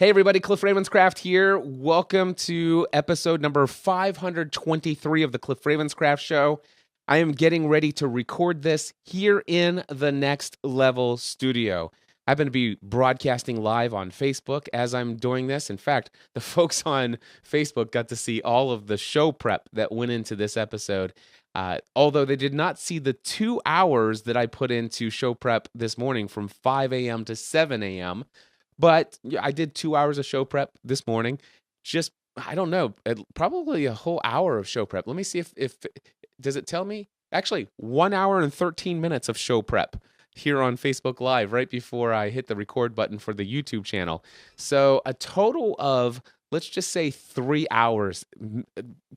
Hey everybody, Cliff Ravenscraft here. Welcome to episode number 523 of the Cliff Ravenscraft Show. I am getting ready to record this here in the Next Level studio. I'm going to be broadcasting live on Facebook as I'm doing this. In fact, the folks on Facebook got to see all of the show prep that went into this episode. Although they did not see the 2 hours that I put into show prep this morning from 5 a.m. to 7 a.m., but I did 2 hours of show prep this morning. Just, I don't know, probably a whole hour of show prep. Let me see if does it tell me? Actually, 1 hour and 13 minutes of show prep here on Facebook Live right before I hit the record button for the YouTube channel. So a total of, let's just say 3 hours,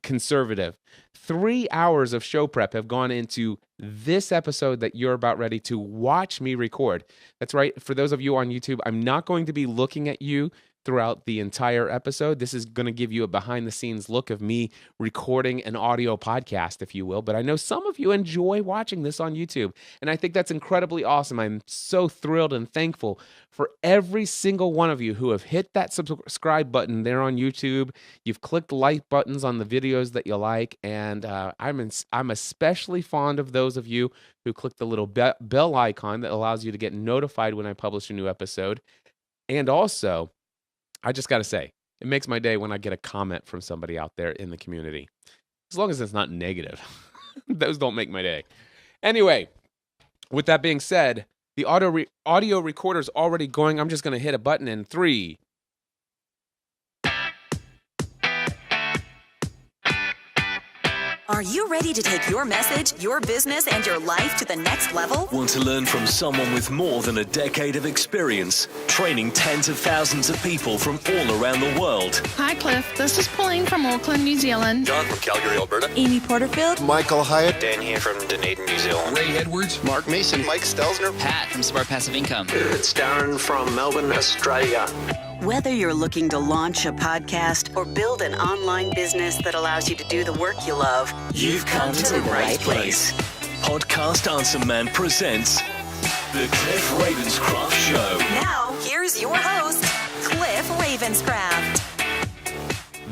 conservative. 3 hours of show prep have gone into this episode that you're about ready to watch me record. That's right. For those of you on YouTube, I'm not going to be looking at you throughout the entire episode. This is going to give you a behind the scenes look of me recording an audio podcast, if you will. But I know some of you enjoy watching this on YouTube, and I think that's incredibly awesome. I'm so thrilled and thankful for every single one of you who have hit that subscribe button there on YouTube. You've clicked like buttons on the videos that you like, and I'm especially fond of those of you who click the little bell icon that allows you to get notified when I publish a new episode. And also, I just got to say, it makes my day when I get a comment from somebody out there in the community. As long as it's not negative. Those don't make my day. Anyway, with that being said, the audio recorder's already going. I'm just going to hit a button in 3. Are you ready to take your message, your business, and your life to the next level? Want to learn from someone with more than a decade of experience, training tens of thousands of people from all around the world? Hi, Cliff. This is Pauline from Auckland, New Zealand. John from Calgary, Alberta. Amy Porterfield. Michael Hyatt. Dan here from Dunedin, New Zealand. Ray Edwards. Mark Mason. Mike Stelzner. Pat from Smart Passive Income. It's Darren from Melbourne, Australia. Whether you're looking to launch a podcast or build an online business that allows you to do the work you love, You've come to the right place. Podcast Answer Man presents The Cliff Ravenscraft Show. Now, here's your host, Cliff Ravenscraft.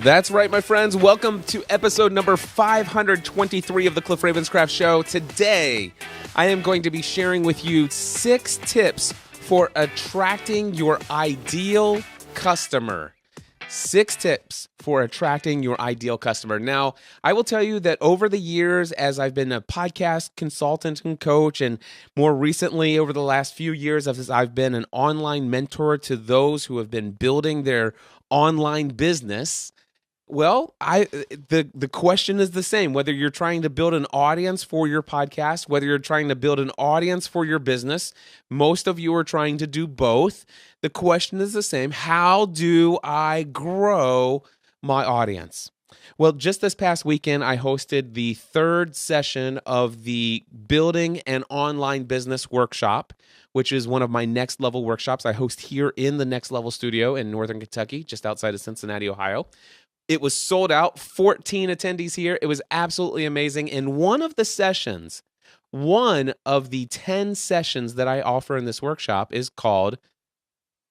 That's right, my friends. Welcome to episode number 523 of the Cliff Ravenscraft Show. Today, I am going to be sharing with you 6 tips for attracting your ideal customer. 6 tips for attracting your ideal customer. Now, I will tell you that over the years, as I've been a podcast consultant and coach, and more recently over the last few years, as I've been an online mentor to those who have been building their online business. Well, the question is the same. Whether you're trying to build an audience for your podcast, whether you're trying to build an audience for your business, most of you are trying to do both. The question is the same. How do I grow my audience? Well, just this past weekend, I hosted the 3rd session of the Building an Online Business Workshop, which is one of my Next Level workshops I host here in the Next Level studio in Northern Kentucky, just outside of Cincinnati, Ohio. It was sold out, 14 attendees here. It was absolutely amazing. And one of the 10 sessions that I offer in this workshop is called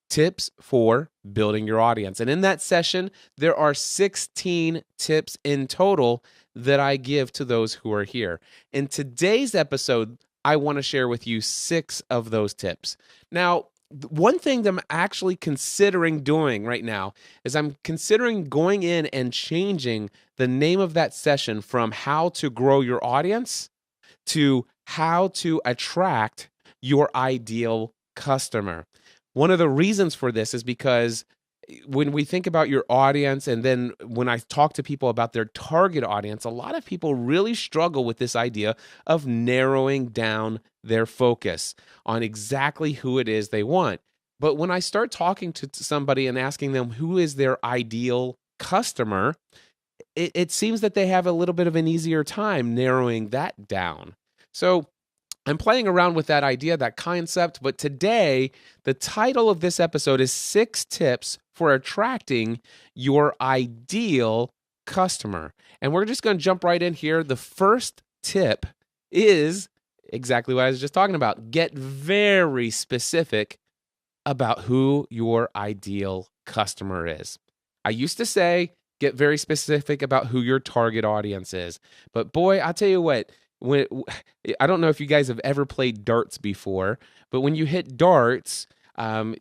Tips for Building Your Audience. And in that session, there are 16 tips in total that I give to those who are here. In today's episode, I want to share with you 6 of those tips. Now, one thing that I'm actually considering doing right now is I'm considering going in and changing the name of that session from How to Grow Your Audience to How to Attract Your Ideal Customer. One of the reasons for this is because when we think about your audience, and then when I talk to people about their target audience, a lot of people really struggle with this idea of narrowing down their focus on exactly who it is they want. But when I start talking to somebody and asking them who is their ideal customer, it seems that they have a little bit of an easier time narrowing that down. So I'm playing around with that idea, that concept, but today, the title of this episode is 6 tips for attracting your ideal customer. And we're just going to jump right in here. The first tip is exactly what I was just talking about. Get very specific about who your ideal customer is. I used to say, get very specific about who your target audience is. But boy, I'll tell you what, I don't know if you guys have ever played darts before, but when you hit darts,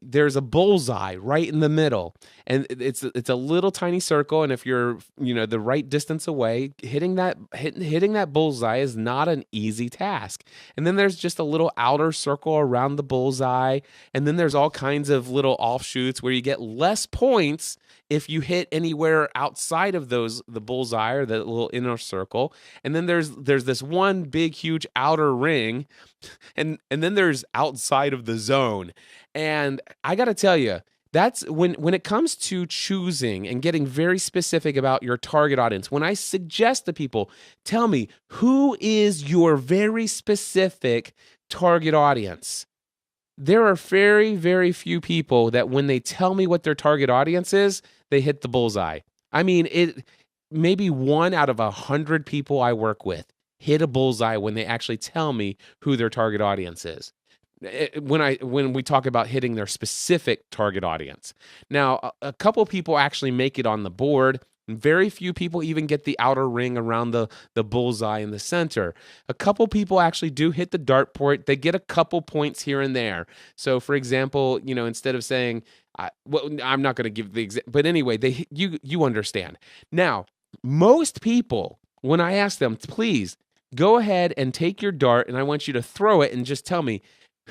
there's a bullseye right in the middle, and it's a little tiny circle. And if you're the right distance away, hitting that bullseye is not an easy task. And then there's just a little outer circle around the bullseye, and then there's all kinds of little offshoots where you get less points if you hit anywhere outside of the bullseye or the little inner circle. And then there's this one big huge outer ring, and then there's outside of the zone. And I got to tell you, that's when it comes to choosing and getting very specific about your target audience. When I suggest to people, tell me, who is your very specific target audience? There are very, very few people that when they tell me what their target audience is, they hit the bullseye. I mean, maybe 1 out of 100 people I work with hit a bullseye when they actually tell me who their target audience is. When we talk about hitting their specific target audience. Now, a couple people actually make it on the board. Very few people even get the outer ring around the bullseye in the center. A couple people actually do hit the dartboard. They get a couple points here and there. So, for example, instead of saying, I'm not going to give the example, but anyway, you understand. Now, most people, when I ask them, please go ahead and take your dart, and I want you to throw it and just tell me,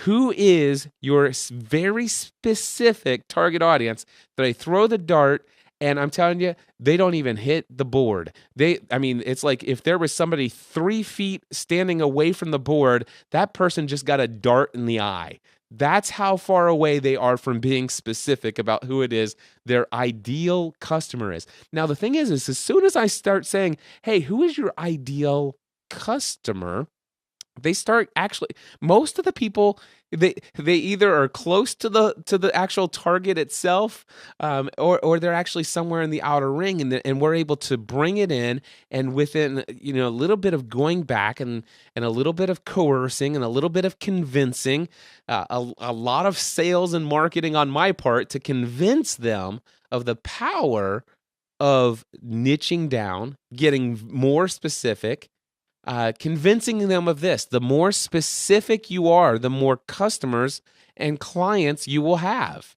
who is your very specific target audience, that I throw the dart, and I'm telling you, they don't even hit the board. It's like if there was somebody 3 feet standing away from the board, that person just got a dart in the eye. That's how far away they are from being specific about who it is their ideal customer is. Now, the thing is as soon as I start saying, hey, who is your ideal customer? They start actually, most of the people, they either are close to the actual target itself, or they're actually somewhere in the outer ring, and we're able to bring it in, and within a little bit of going back and a little bit of coercing and a little bit of convincing, a lot of sales and marketing on my part to convince them of the power of niching down, getting more specific. Convincing them of this. The more specific you are, the more customers and clients you will have.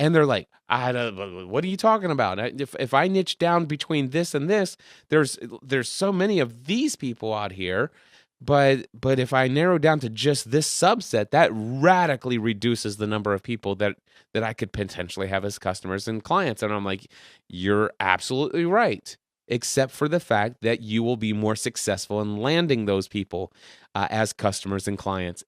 And they're like, what are you talking about? If I niche down between this and this, there's so many of these people out here. But if I narrow down to just this subset, that radically reduces the number of people that I could potentially have as customers and clients. And I'm like, you're absolutely right. Except for the fact that you will be more successful in landing those people as customers and clients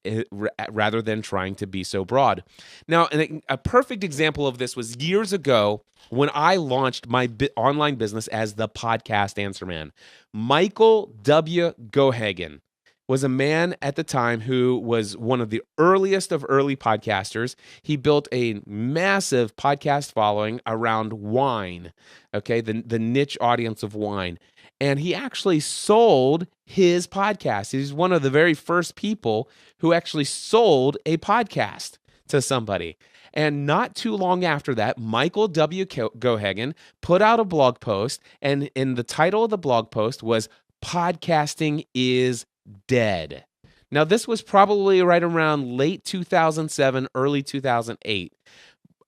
rather than trying to be so broad. Now, a perfect example of this was years ago when I launched my online business as the Podcast Answer Man. Michael W. Gohagen was a man at the time who was one of the earliest of early podcasters. He built a massive podcast following around wine, okay, the niche audience of wine. And he actually sold his podcast. He's one of the very first people who actually sold a podcast to somebody. And not too long after that, Michael W. Gohagen put out a blog post, and in the title of the blog post was "Podcasting is Dead." Now, this was probably right around late 2007, early 2008.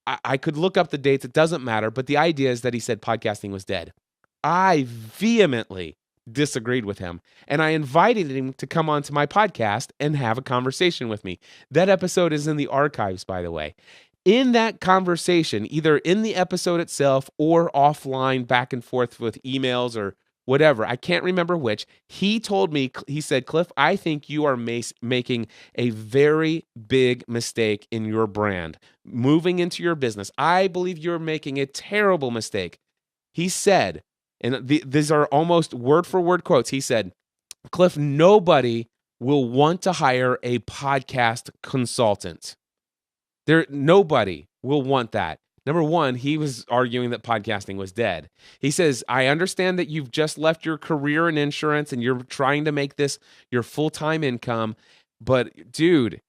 I could look up the dates. It doesn't matter. But the idea is that he said podcasting was dead. I vehemently disagreed with him, and I invited him to come onto my podcast and have a conversation with me. That episode is in the archives, by the way. In that conversation, either in the episode itself or offline back and forth with emails or whatever, I can't remember which, he told me, he said, Cliff, I think you are making a very big mistake in your brand, moving into your business. I believe you're making a terrible mistake. He said, and these are almost word for word quotes, he said, Cliff, nobody will want to hire a podcast consultant. Nobody will want that. Number one, he was arguing that podcasting was dead. He says, I understand that you've just left your career in insurance and you're trying to make this your full-time income, but dude,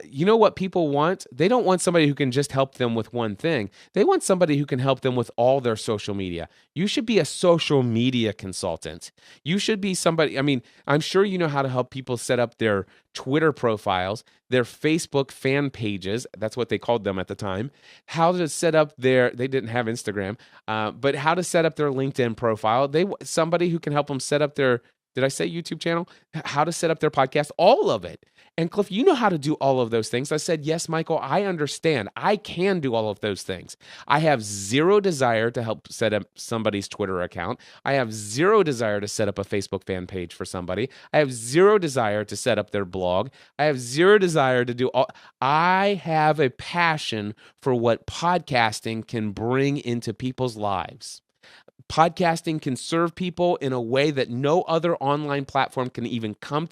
You know what people want? They don't want somebody who can just help them with one thing. They want somebody who can help them with all their social media. You should be a social media consultant. You should be somebody, I mean, I'm sure you know how to help people set up their Twitter profiles, their Facebook fan pages. That's what they called them at the time. How to set up they didn't have Instagram, but how to set up their LinkedIn profile. Somebody who can help them set up did I say YouTube channel? How to set up their podcast, all of it. And Cliff, you know how to do all of those things. I said, yes, Michael, I understand. I can do all of those things. I have zero desire to help set up somebody's Twitter account. I have zero desire to set up a Facebook fan page for somebody. I have zero desire to set up their blog. I have zero desire to do all. I have a passion for what podcasting can bring into people's lives. Podcasting can serve people in a way that no other online platform can even come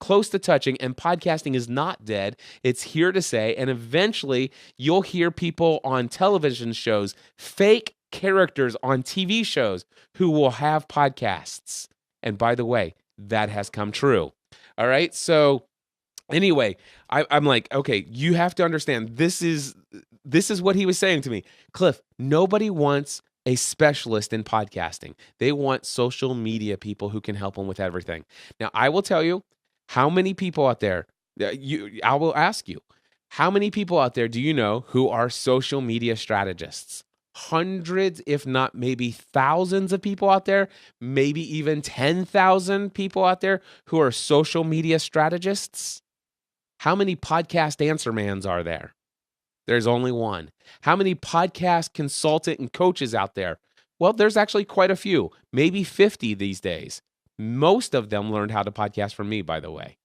close to touching. And podcasting is not dead. It's here to stay. And eventually, you'll hear people on television shows, fake characters on TV shows who will have podcasts. And by the way, that has come true. All right. So anyway, I'm like, okay, you have to understand. This is what he was saying to me. Cliff, nobody wants a specialist in podcasting. They want social media people who can help them with everything. Now, I will tell you how many people out there, I will ask you, how many people out there do you know who are social media strategists? Hundreds, if not maybe thousands of people out there, maybe even 10,000 people out there who are social media strategists. How many podcast answer mans are there? There's only one. How many podcast consultant and coaches out there? Well, there's actually quite a few, maybe 50 these days. Most of them learned how to podcast from me, by the way.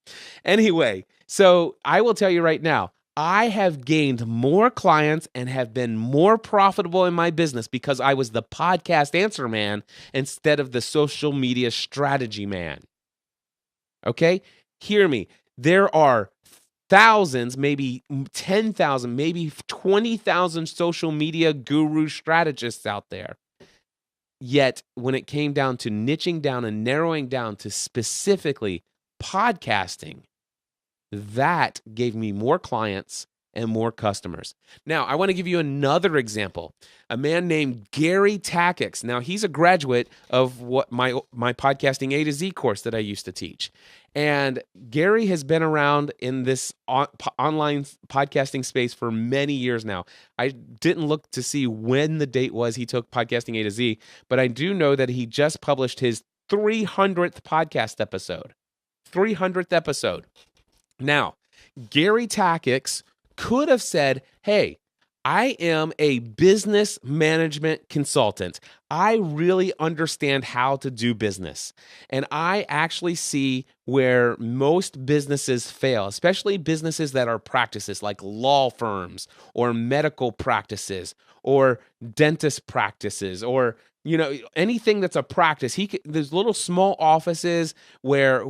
Anyway, so I will tell you right now, I have gained more clients and have been more profitable in my business because I was the podcast answer man instead of the social media strategy man. Okay? Hear me. There are thousands, maybe 10,000, maybe 20,000 social media guru strategists out there. Yet, when it came down to niching down and narrowing down to specifically podcasting, that gave me more clients and more customers. Now, I want to give you another example. A man named Gary Tackix. Now, he's a graduate of what my podcasting A to Z course that I used to teach. And Gary has been around in this online podcasting space for many years now. I didn't look to see when the date was he took podcasting A to Z, but I do know that he just published his 300th podcast episode. 300th episode. Now, Gary Tackix could have said, hey, I am a business management consultant. I really understand how to do business. And I actually see where most businesses fail, especially businesses that are practices like law firms or medical practices or dentist practices or anything that's a practice. There's little small offices where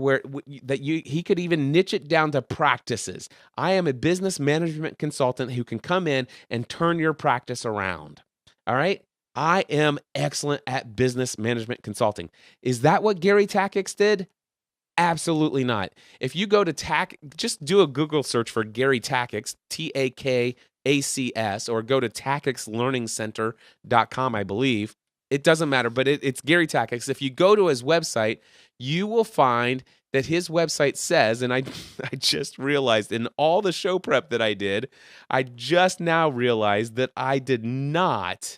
he could even niche it down to practices. I am a business management consultant who can come in and turn your practice around. All right? I am excellent at business management consulting. Is that what Gary Tackix did? Absolutely not. If you go to just do a Google search for Gary Tackix, TAKACS, or go to tackixlearningcenter.com, I believe. It doesn't matter, but it's Gary Tackix. If you go to his website, you will find that his website says, and I just realized in all the show prep that I did, I just now realized that I did not,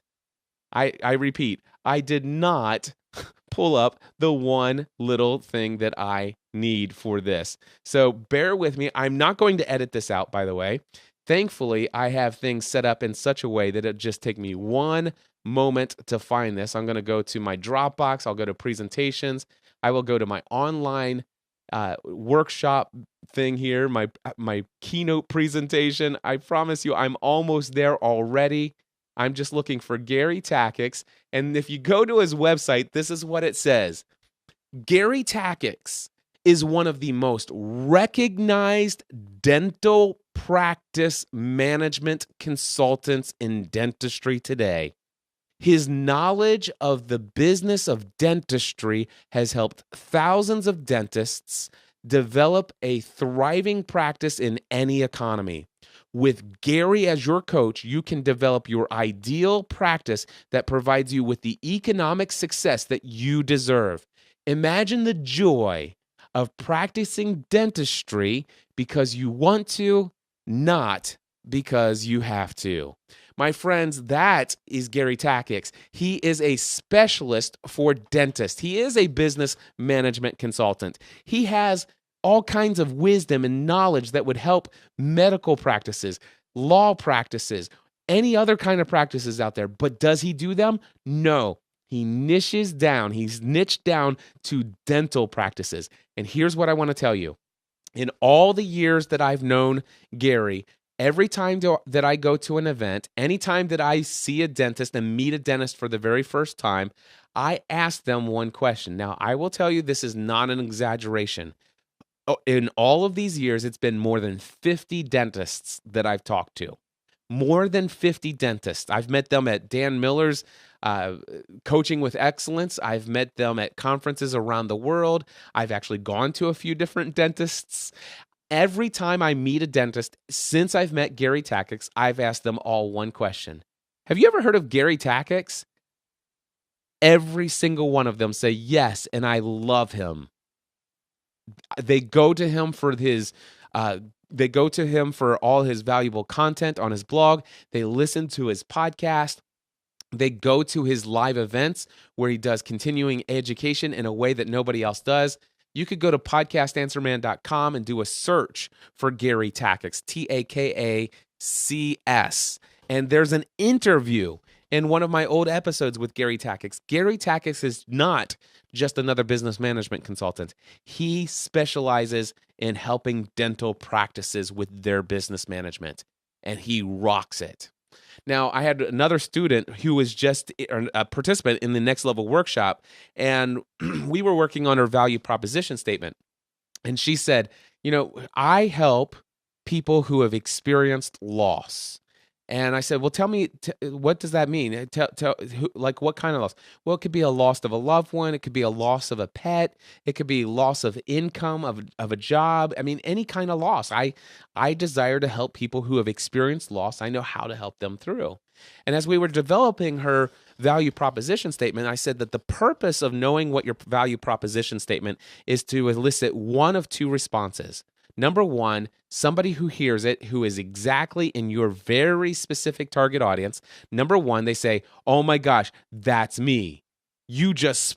I repeat, I did not pull up the one little thing that I need for this. So bear with me. I'm not going to edit this out, by the way. Thankfully, I have things set up in such a way that it just take me one moment to find this. I'm going to go to my Dropbox. I'll go to presentations. I will go to my online workshop thing here, my keynote presentation. I promise you, I'm almost there already. I'm just looking for Gary Tackix. And if you go to his website, this is what it says. Gary Tackix is one of the most recognized dental practice management consultants in dentistry today. His knowledge of the business of dentistry has helped thousands of dentists, Develop a thriving practice in any economy. With Gary as your coach, you can develop your ideal practice that provides you with the economic success that you deserve. Imagine the joy of practicing dentistry because you want to, not because you have to. My friends, that is Gary Tackics. He is a specialist for dentists. He is a business management consultant. He has all kinds of wisdom and knowledge that would help medical practices, law practices, any other kind of practices out there. But does he do them? No. He niches down. He's niched down to dental practices. And here's what I want to tell you. In all the years that I've known Gary, every time that I go to an event, anytime that I see a dentist and meet a dentist for the very first time, I ask them one question. Now, I will tell you this is not an exaggeration. In all of these years, it's been more than 50 dentists that I've talked to. More than 50 dentists. I've met them at Dan Miller's Coaching with Excellence. I've met them at conferences around the world. I've actually gone to a few different dentists. Every time I meet a dentist, since I've met Gary Tackics, I've asked them all one question. Have you ever heard of Gary Tackics? Every single one of them say yes, and I love him. They go to him for all his valuable content on his blog. They listen to his podcast. They go to his live events where he does continuing education in a way that nobody else does. You could go to podcastanswerman.com and do a search for Gary Tackics, Tacks. And there's an interview in one of my old episodes with Gary Tackics. Gary Tackics is not just another business management consultant. He specializes in helping dental practices with their business management, and he rocks it. Now, I had another student who was just a participant in the Next Level workshop, and we were working on her value proposition statement. And she said, I help people who have experienced loss. And I said, well, tell me, what does that mean? What kind of loss? Well, it could be a loss of a loved one. It could be a loss of a pet. It could be loss of income, of a job. I mean, any kind of loss. I desire to help people who have experienced loss. I know how to help them through. And as we were developing her value proposition statement, I said that the purpose of knowing what your value proposition statement is to elicit one of two responses. Number one, somebody who hears it, who is exactly in your very specific target audience. Number one, they say, oh my gosh, that's me. You just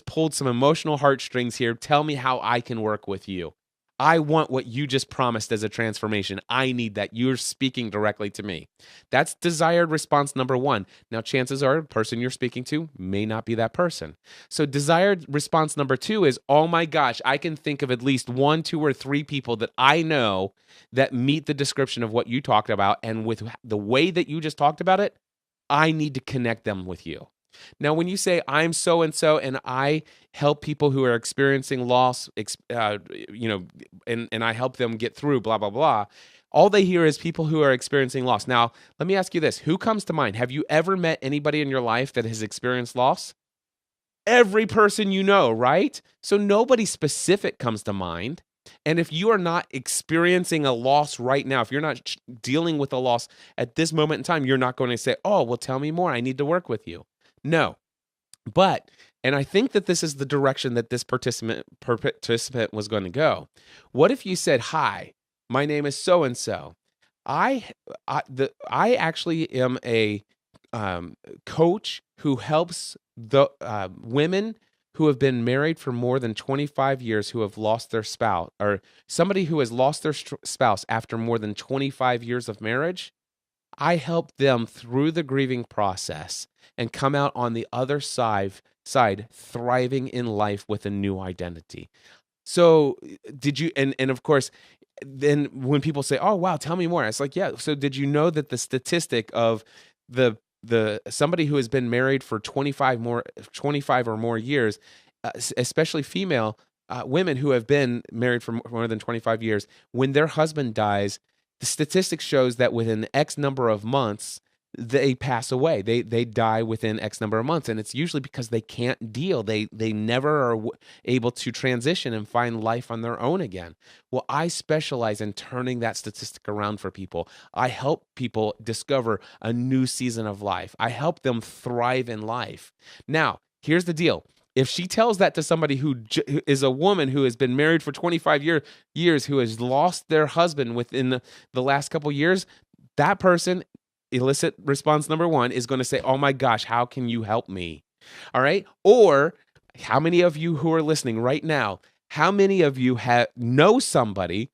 pulled some emotional heartstrings here. Tell me how I can work with you. I want what you just promised as a transformation. I need that. You're speaking directly to me. That's desired response number one. Now, chances are the person you're speaking to may not be that person. So desired response number two is, oh my gosh, I can think of at least 1, 2, or 3 people that I know that meet the description of what you talked about. And with the way that you just talked about it, I need to connect them with you. Now, when you say I'm so-and-so and I help people who are experiencing loss, and I help them get through, blah, blah, blah, all they hear is people who are experiencing loss. Now, let me ask you this. Who comes to mind? Have you ever met anybody in your life that has experienced loss? Every person you know, right? So nobody specific comes to mind. And if you are not experiencing a loss right now, if you're not dealing with a loss at this moment in time, you're not going to say, oh, well, tell me more. I need to work with you. No, but, and I think that this is the direction that this participant was going to go. What if you said, hi, my name is so-and-so. I actually am a coach who helps the women who have been married for more than 25 years who have lost their spouse, or somebody who has lost their spouse after more than 25 years of marriage. I help them through the grieving process and come out on the other side thriving in life with a new identity. So did you, and of course, then when people say, oh, wow, tell me more. It's like, yeah. So did you know that the statistic of the somebody who has been married for 25 or more years, especially female women who have been married for more than 25 years, when their husband dies, the statistics shows that within X number of months, they pass away. They die within X number of months, and it's usually because they can't deal. They never are able to transition and find life on their own again. Well, I specialize in turning that statistic around for people. I help people discover a new season of life. I help them thrive in life. Now, here's the deal. If she tells that to somebody who is a woman who has been married for 25 years, who has lost their husband within the last couple years, that person, illicit response number one, is going to say, oh my gosh, how can you help me? All right. Or how many of you who are listening right now, how many of you know somebody,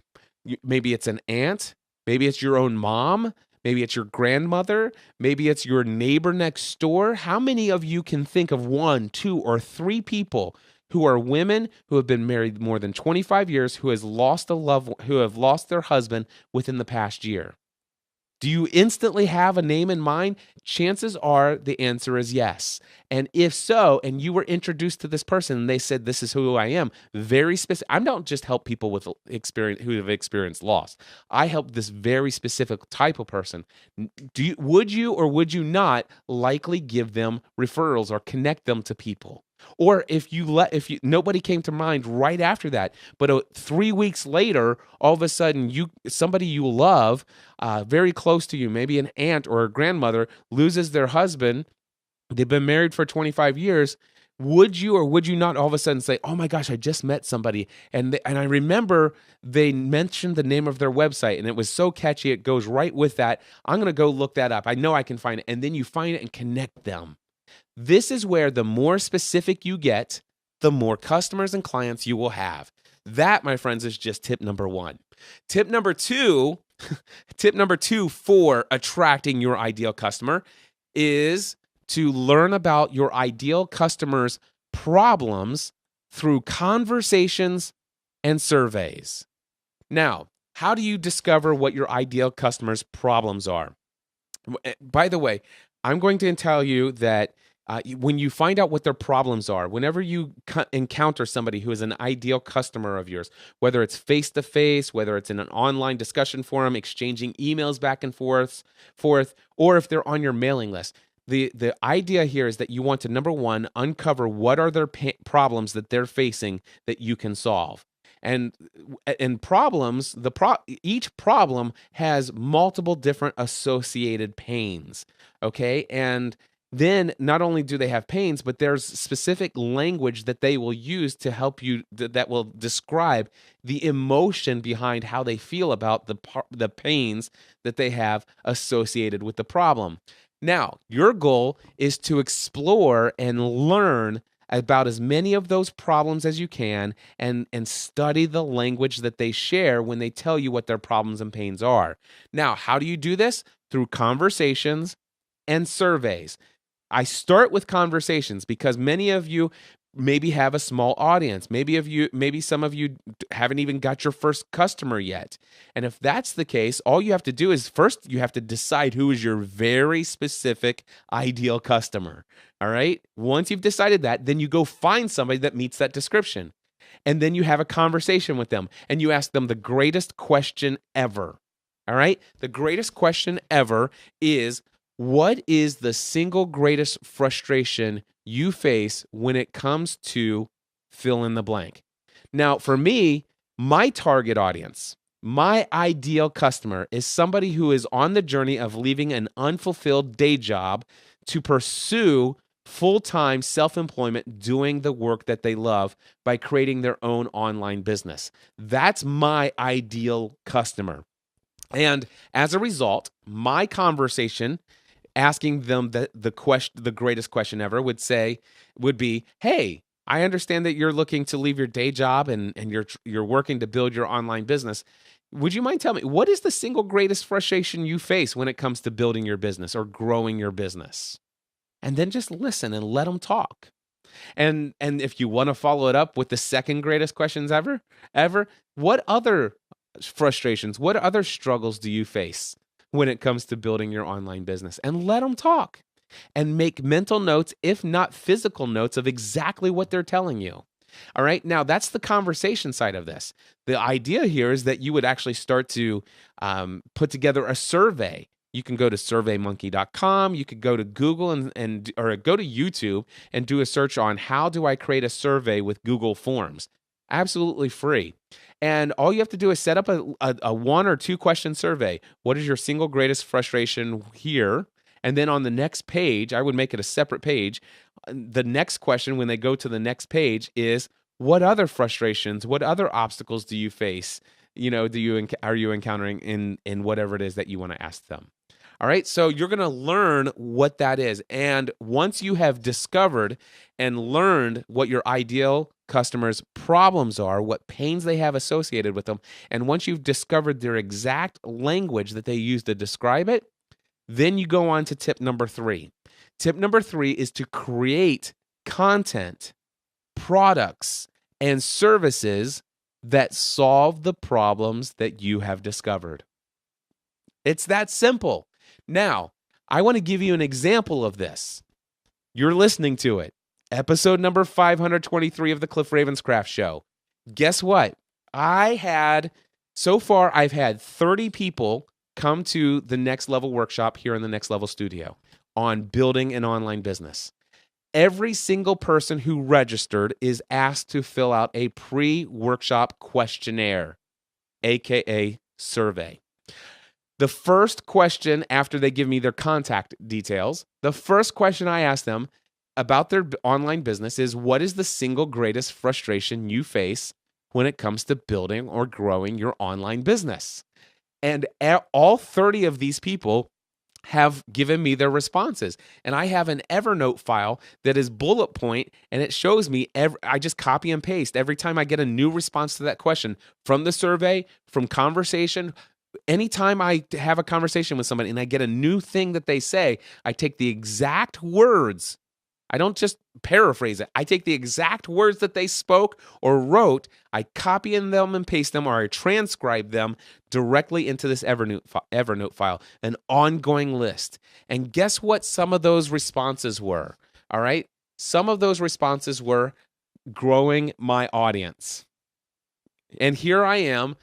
maybe it's an aunt, maybe it's your own mom, maybe it's your grandmother, maybe it's your neighbor next door. How many of you can think of 1, 2, or 3 people who are women who have been married more than 25 years, who have lost their husband within the past year? Do you instantly have a name in mind? Chances are the answer is yes. And if so, and you were introduced to this person and they said, this is who I am, very specific. I don't just help people with experience who have experienced loss. I help this very specific type of person. Would you or would you not likely give them referrals or connect them to people? Or if nobody came to mind right after that, but 3 weeks later, all of a sudden somebody you love, very close to you, maybe an aunt or a grandmother, loses their husband. They've been married for 25 years. Would you or would you not all of a sudden say, oh my gosh, I just met somebody, and I remember they mentioned the name of their website and it was so catchy, it goes right with that. I'm going to go look that up. I know I can find it. And then you find it and connect them. This is where the more specific you get, the more customers and clients you will have. That, my friends, is just tip number 1. Tip number 2 for attracting your ideal customer is to learn about your ideal customer's problems through conversations and surveys. Now, how do you discover what your ideal customer's problems are? By the way, I'm going to tell you that when you find out what their problems are, whenever you encounter somebody who is an ideal customer of yours, whether it's face-to-face, whether it's in an online discussion forum, exchanging emails back and forth, or if they're on your mailing list, the idea here is that you want to, number 1, uncover what are their problems that they're facing that you can solve. And problems, each problem has multiple different associated pains, okay? And then not only do they have pains, but there's specific language that they will use to help you that will describe the emotion behind how they feel about the pains that they have associated with the problem. Now, your goal is to explore and learn about as many of those problems as you can and study the language that they share when they tell you what their problems and pains are. Now, how do you do this? Through conversations and surveys. I start with conversations because many of you maybe have a small audience. Maybe some of you haven't even got your first customer yet. And if that's the case, all you have to do is first you have to decide who is your very specific ideal customer. All right? Once you've decided that, then you go find somebody that meets that description. And then you have a conversation with them and you ask them the greatest question ever. All right? The greatest question ever is, what is the single greatest frustration you face when it comes to fill in the blank? Now, for me, my target audience, my ideal customer is somebody who is on the journey of leaving an unfulfilled day job to pursue full-time self-employment doing the work that they love by creating their own online business. That's my ideal customer. And as a result, my conversation asking them the greatest question ever would be, hey, I understand that you're looking to leave your day job and you're working to build your online business. Would you mind telling me, what is the single greatest frustration you face when it comes to building your business or growing your business? And then just listen and let them talk. And if you want to follow it up with the second greatest questions ever, what other frustrations, what other struggles do you face when it comes to building your online business? And let them talk and make mental notes, if not physical notes, of exactly what they're telling you. All right. Now, that's the conversation side of this. The idea here is that you would actually start to put together a survey You can go to surveymonkey.com. You could go to Google or go to YouTube and do a search on how do I create a survey with Google Forms. Absolutely free. And all you have to do is set up a 1 or 2 question survey. What is your single greatest frustration here? And then on the next page, I would make it a separate page. The next question when they go to the next page is, what other frustrations, what other obstacles do you face? Are you encountering in whatever it is that you want to ask them? All right, so you're going to learn what that is. And once you have discovered and learned what your ideal customers' problems are, what pains they have associated with them, and once you've discovered their exact language that they use to describe it, then you go on to tip number 3. Tip number 3 is to create content, products, and services that solve the problems that you have discovered. It's that simple. Now, I want to give you an example of this. You're listening to it. Episode number 523 of the Cliff Ravenscraft Show. Guess what? So far, I've had 30 people come to the Next Level workshop here in the Next Level studio on building an online business. Every single person who registered is asked to fill out a pre-workshop questionnaire, aka survey. The first question after they give me their contact details, the first question I ask them about their online business is, what is the single greatest frustration you face when it comes to building or growing your online business? And all 30 of these people have given me their responses. And I have an Evernote file that is bullet point, and it shows me, I just copy and paste every time I get a new response to that question from the survey, from conversation. Anytime I have a conversation with somebody and I get a new thing that they say, I take the exact words. I don't just paraphrase it. I take the exact words that they spoke or wrote, I copy them and paste them, or I transcribe them directly into this Evernote file, an ongoing list. And guess what some of those responses were? All right? Some of those responses were growing my audience. And here I am.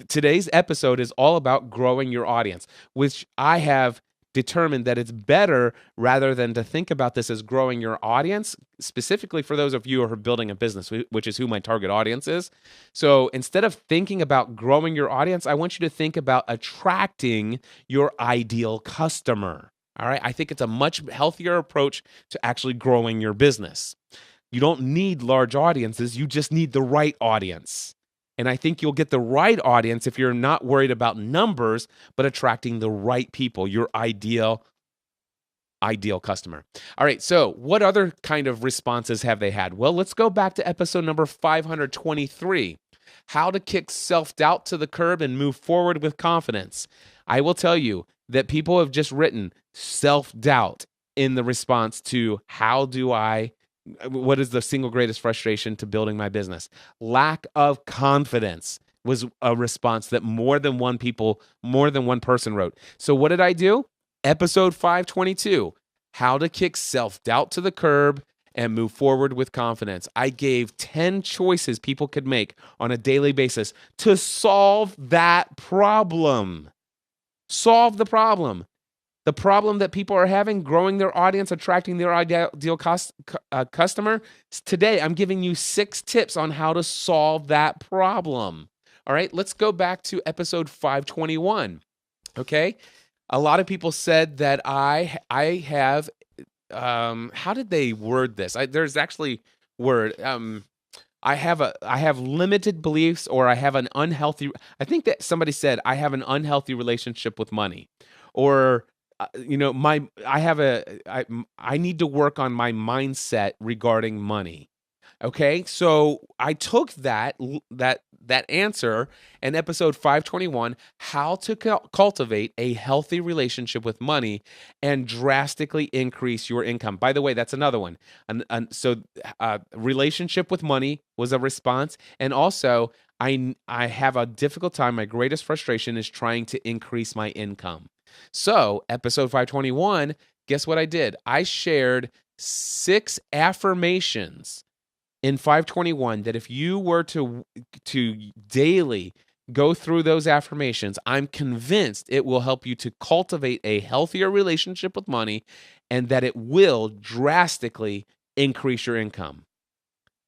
Today's episode is all about growing your audience, which I have determined that it's better, rather than to think about this as growing your audience, specifically for those of you who are building a business, which is who my target audience is. So instead of thinking about growing your audience, I want you to think about attracting your ideal customer. All right. I think it's a much healthier approach to actually growing your business. You don't need large audiences. You just need the right audience. And I think you'll get the right audience if you're not worried about numbers, but attracting the right people, your ideal customer. All right, so what other kind of responses have they had? Well, let's go back to episode number 523, how to kick self-doubt to the curb and move forward with confidence. I will tell you that people have just written self-doubt in the response to what is the single greatest frustration to building my business? Lack of confidence was a response that more than one person wrote. So what did I do? Episode 522, how to kick self-doubt to the curb and move forward with confidence. I gave 10 choices people could make on a daily basis to solve that problem. Solve the problem. The problem that people are having, growing their audience, attracting their ideal customer. Today, I'm giving you 6 tips on how to solve that problem. All right, let's go back to episode 521. Okay, a lot of people said that I have. How did they word this? There's actually word. I have limited beliefs, or I have an unhealthy. I think that somebody said I have an unhealthy relationship with money, or I need to work on my mindset regarding money. Okay, so I took that answer in episode 521, how to cultivate a healthy relationship with money and drastically increase your income. By the way, that's another one. Relationship with money was a response, and also I have a difficult time. My greatest frustration is trying to increase my income. So, episode 521, guess what I did? I shared 6 affirmations in 521 that if you were to daily Go through those affirmations. I'm convinced it will help you to cultivate a healthier relationship with money and that it will drastically increase your income.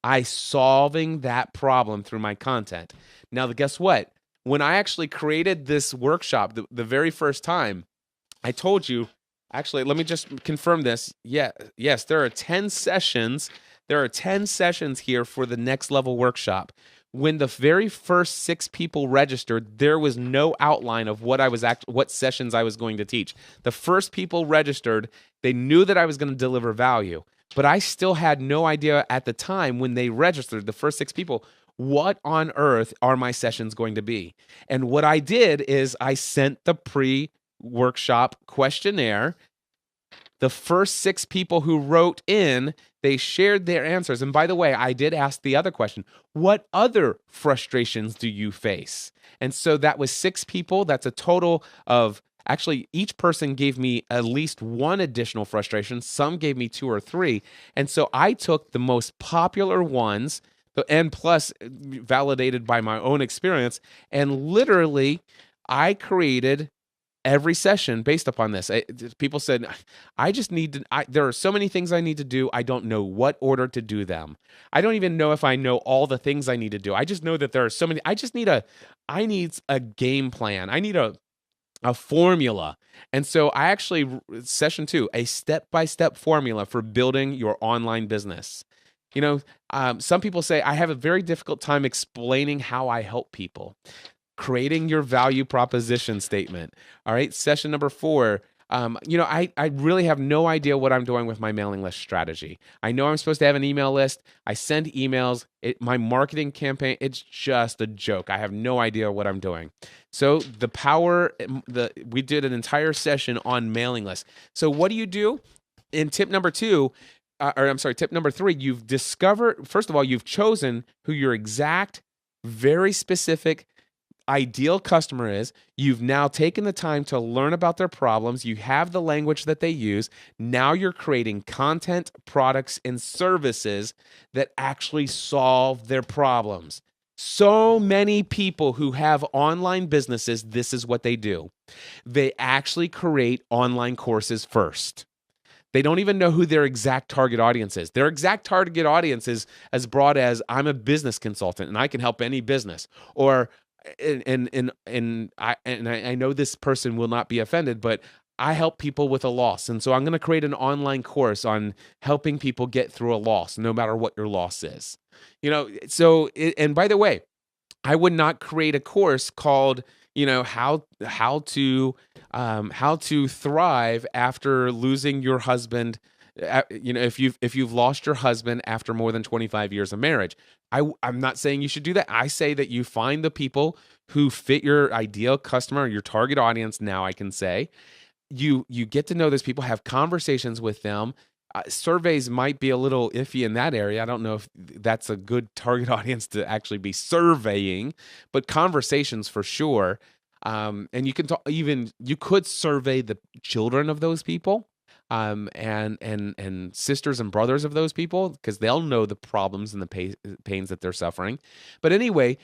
I solving that problem through my content. Now, guess what? When I actually created this workshop the very first time, I told you, actually, let me just confirm this. Yes, there are 10 sessions. There are 10 sessions here for the next level workshop. When the very first 6 people registered, there was no outline of what sessions I was going to teach. The first people registered, they knew that I was going to deliver value, but I still had no idea at the time when they registered, the first 6 people, what on earth are my sessions going to be? And what I did is I sent the pre-workshop questionnaire. The first 6 people who wrote in, they shared their answers. And by the way, I did ask the other question, what other frustrations do you face? And so that was 6 people. That's a total of, actually, each person gave me at least one additional frustration. Some gave me 2 or 3. And so I took the most popular ones, and plus validated by my own experience, and literally I created every session based upon this. People said, I just need to, there are so many things I need to do. I don't know what order to do them. I don't even know if I know all the things I need to do. I just know that there are so many. I need a game plan. I need a formula. And so I actually, session 2, a step-by-step formula for building your online business. Some people say, I have a very difficult time explaining how I help people. Creating your value proposition statement. All right, session number 4. I really have no idea what I'm doing with my mailing list strategy. I know I'm supposed to have an email list. I send emails. My marketing campaign, it's just a joke. I have no idea what I'm doing. So we did an entire session on mailing lists. So what do you do? In tip number 3, you've discovered, first of all, you've chosen who your exact, very specific ideal customer is. You've now taken the time to learn about their problems. You have the language that they use. Now you're creating content, products, and services that actually solve their problems. So many people who have online businesses, this is what they do. They actually create online courses first. They don't even know who their exact target audience is. Their exact target audience is as broad as, I'm a business consultant and I can help any business. Or I know this person will not be offended, but I help people with a loss. And so I'm going to create an online course on helping people get through a loss, no matter what your loss is. And by the way, I would not create a course called, how to thrive after losing your husband. If you've lost your husband after more than 25 years of marriage. I'm not saying you should do that. I say that you find the people who fit your ideal customer, your target audience. Now I can say you get to know those people, have conversations with them. Surveys might be a little iffy in that area. I don't know if that's a good target audience to actually be surveying, but conversations for sure. And you can you could survey the children of those people. And sisters and brothers of those people, because they'll know the problems and the pains that they're suffering. But anyway,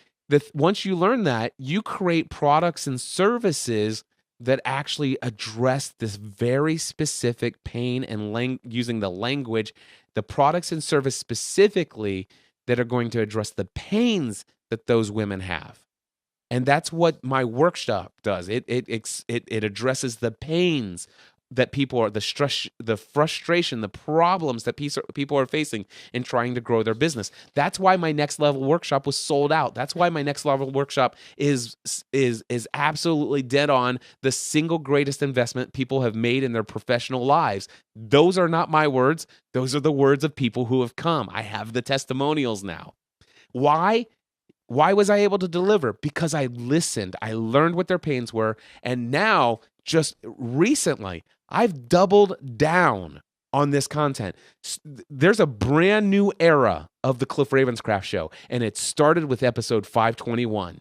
once you learn that, you create products and services that actually address this very specific pain and using the language, the products and service specifically that are going to address the pains that those women have. And that's what my workshop does. It addresses the pains that people are, the stress, the frustration, the problems that people are facing in trying to grow their business. That's why my next level workshop was sold out. That's why my next level workshop is absolutely dead on the single greatest investment people have made in their professional lives. Those are not my words. Those are the words of people who have come. I have the testimonials now. Why? Why was I able to deliver? Because I listened. I learned what their pains were. And now, just recently, I've doubled down on this content. There's a brand new era of the Cliff Ravenscraft Show, and it started with episode 521.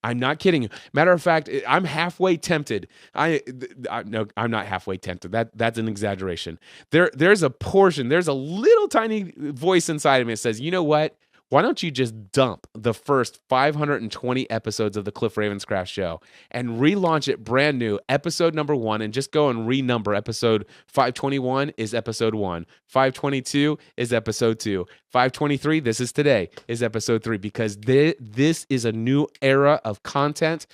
I'm not kidding you. Matter of fact, I'm halfway tempted. No, I'm not halfway tempted. That's an exaggeration. There's a portion, there's a little tiny voice inside of me that says, you know what? why don't you just dump the first 520 episodes of the Cliff Ravenscraft Show and relaunch it brand new, episode number 1, and just go and renumber episode 521 is episode 1, 522 is episode 2, 523, this is today, is episode 3, because this is a new era of content.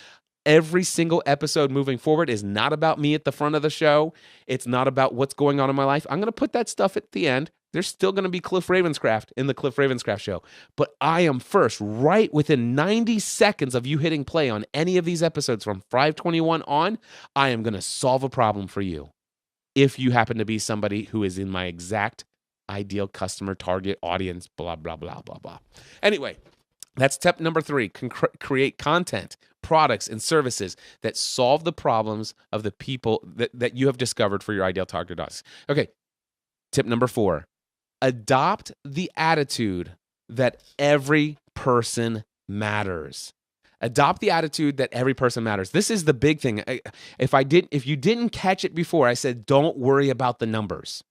Every single episode moving forward is not about me at the front of the show. It's not about what's going on in my life. I'm going to put that stuff at the end. There's still going to be Cliff Ravenscraft in the Cliff Ravenscraft Show. But I am first, right within 90 seconds of you hitting play on any of these episodes from 521 on, I am going to solve a problem for you. If you happen to be somebody who is in my exact ideal customer target audience, blah, blah, blah, blah, blah. Anyway, that's step number 3, create content, products, and services that solve the problems of the people that you have discovered for your ideal target audience. Okay, tip number 4, adopt the attitude that every person matters. Adopt the attitude that every person matters. This is the big thing. If you didn't catch it before, I said don't worry about the numbers,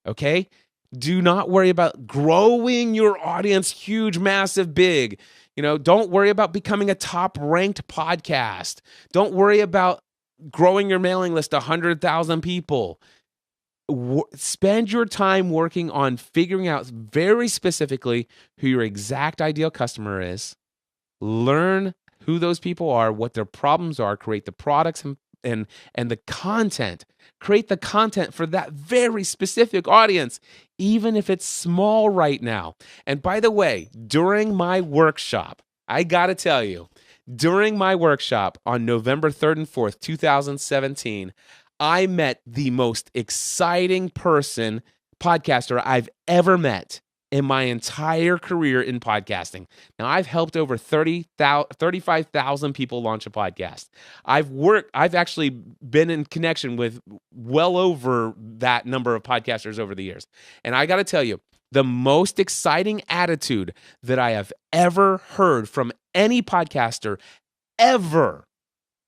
okay? Do not worry about growing your audience huge, massive, big. Don't worry about becoming a top-ranked podcast. Don't worry about growing your mailing list to 100,000 people. Spend your time working on figuring out very specifically who your exact ideal customer is. Learn who those people are, what their problems are, create the products and the content. Create the content for that very specific audience, even if it's small right now. And by the way, during my workshop, I got to tell you, during my workshop on November 3rd and 4th, 2017, I met the most exciting podcaster I've ever met in my entire career in podcasting. Now, I've helped over 35,000 people launch a podcast. I've actually been in connection with well over that number of podcasters over the years. And I got to tell you, the most exciting attitude that I have ever heard from any podcaster ever.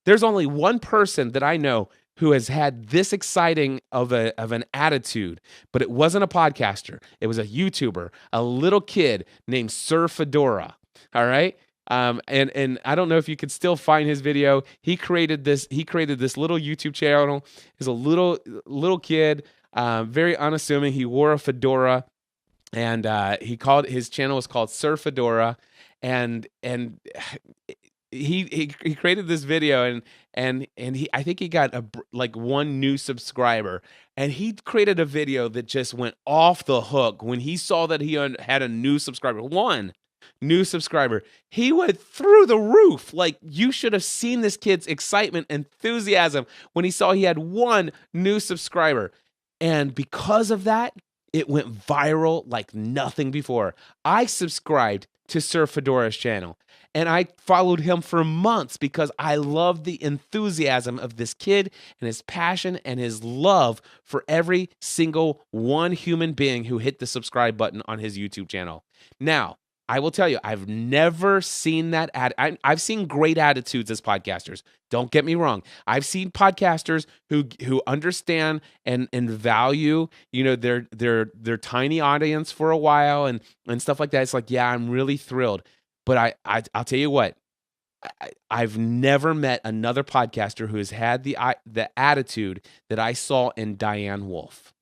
There's only one person that I know who has had this exciting of an attitude, but it wasn't a podcaster. It was a YouTuber, a little kid named Sir Fedora. All right. And I don't know if you could still find his video. He created this little YouTube channel. He's a little kid, very unassuming. He wore a fedora, and his channel was called Sir Fedora, and he created this video, and I think he got one new subscriber, and he created a video that just went off the hook when he saw that he had a new subscriber. One new subscriber. He went through the roof. Like, you should have seen this kid's excitement, enthusiasm when he saw he had one new subscriber. And because of that, it went viral like nothing before. I subscribed to Sir Fedora's channel, and I followed him for months because I loved the enthusiasm of this kid and his passion and his love for every single one human being who hit the subscribe button on his YouTube channel. Now, I will tell you, I've never seen that. I've seen great attitudes as podcasters. Don't get me wrong. I've seen podcasters who understand and value, their tiny audience for a while and stuff like that. It's like, yeah, I'm really thrilled. But I'll tell you what, I've never met another podcaster who has had the attitude that I saw in Diane Wolf.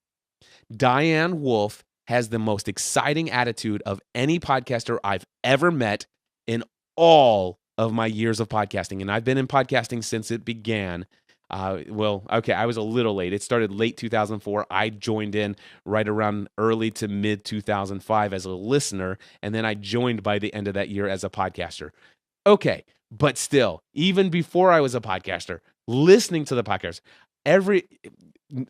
Diane Wolf has the most exciting attitude of any podcaster I've ever met in all of my years of podcasting. And I've been in podcasting since it began. I was a little late. It started late 2004. I joined in right around early to mid 2005 as a listener, and then I joined by the end of that year as a podcaster. Okay, but still, even before I was a podcaster, listening to the podcast,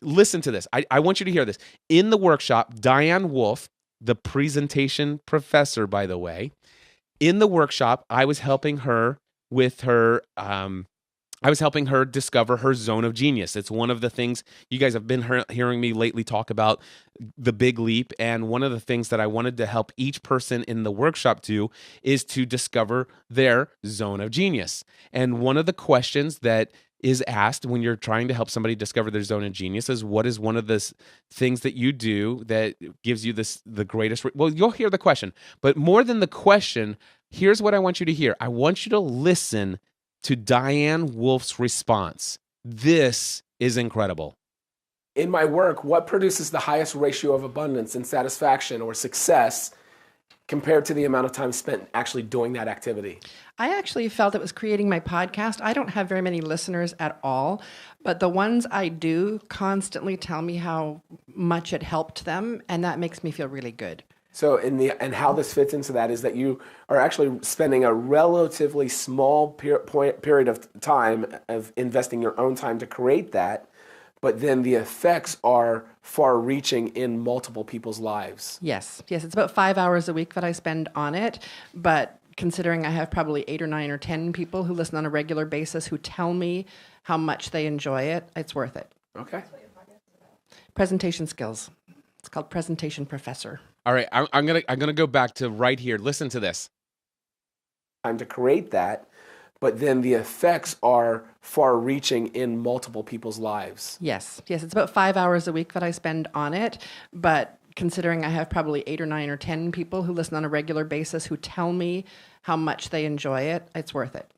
listen to this. I want you to hear this. In the workshop, Diane Wolf, the presentation professor, by the way, in the workshop, I was helping her with her. I was helping her discover her zone of genius. It's one of the things you guys have been hearing me lately talk about, the big leap. And one of the things that I wanted to help each person in the workshop do is to discover their zone of genius. And one of the questions that is asked when you're trying to help somebody discover their zone of genius is, what is one of the things that you do that gives you the greatest? Well, you'll hear the question, but more than the question, here's what I want you to hear. I want you to listen to Diane Wolf's response. This is incredible. In my work, what produces the highest ratio of abundance and satisfaction or success compared to the amount of time spent actually doing that activity? I actually felt it was creating my podcast. I don't have very many listeners at all, but the ones I do constantly tell me how much it helped them, and that makes me feel really good. So and how this fits into that is that you are actually spending a relatively small period of time of investing your own time to create that, but then the effects are far-reaching in multiple people's lives. Yes. It's about 5 hours a week that I spend on it, but considering I have probably 8 or 9 or 10 people who listen on a regular basis who tell me how much they enjoy it, it's worth it. Okay. Presentation skills. It's called Presentation Professor. All right, I'm gonna go back to right here. Listen to this. Time to create that, but then the effects are far-reaching in multiple people's lives. Yes. It's about 5 hours a week that I spend on it, but considering I have probably 8 or 9 or 10 people who listen on a regular basis who tell me how much they enjoy it, it's worth it.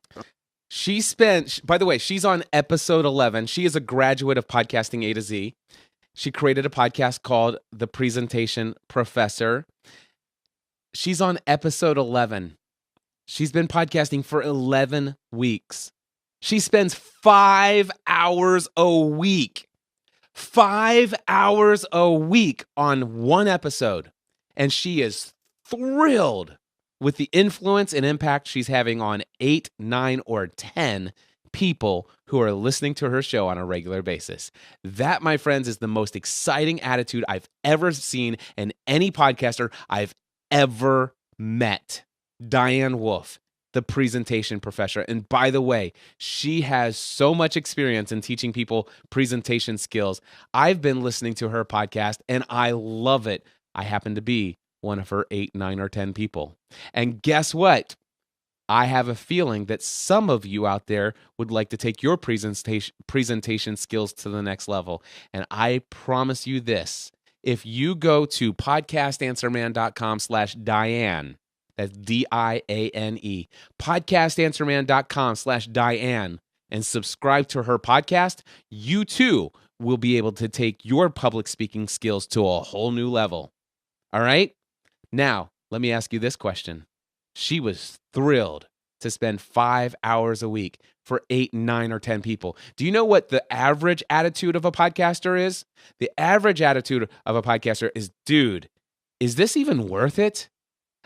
By the way, she's on episode 11. She is a graduate of podcasting A to Z. She created a podcast called The Presentation Professor. She's on episode 11. She's been podcasting for 11 weeks. She spends 5 hours a week. 5 hours a week on one episode. And she is thrilled with the influence and impact she's having on 8, 9, or 10 people who are listening to her show on a regular basis. That, my friends, is the most exciting attitude I've ever seen in any podcaster I've ever met. Diane Wolf, the presentation professor. And by the way, she has so much experience in teaching people presentation skills. I've been listening to her podcast and I love it. I happen to be one of her 8, 9, or 10 people. And guess what? I have a feeling that some of you out there would like to take your presentation skills to the next level. And I promise you this, if you go to podcastanswerman.com/Diane, that's DIANE, podcastanswerman.com/Diane, and subscribe to her podcast, you too will be able to take your public speaking skills to a whole new level. All right? Now, let me ask you this question. She was thrilled to spend 5 hours a week for 8, 9, or 10 people. Do you know what the average attitude of a podcaster is? The average attitude of a podcaster is, dude, is this even worth it?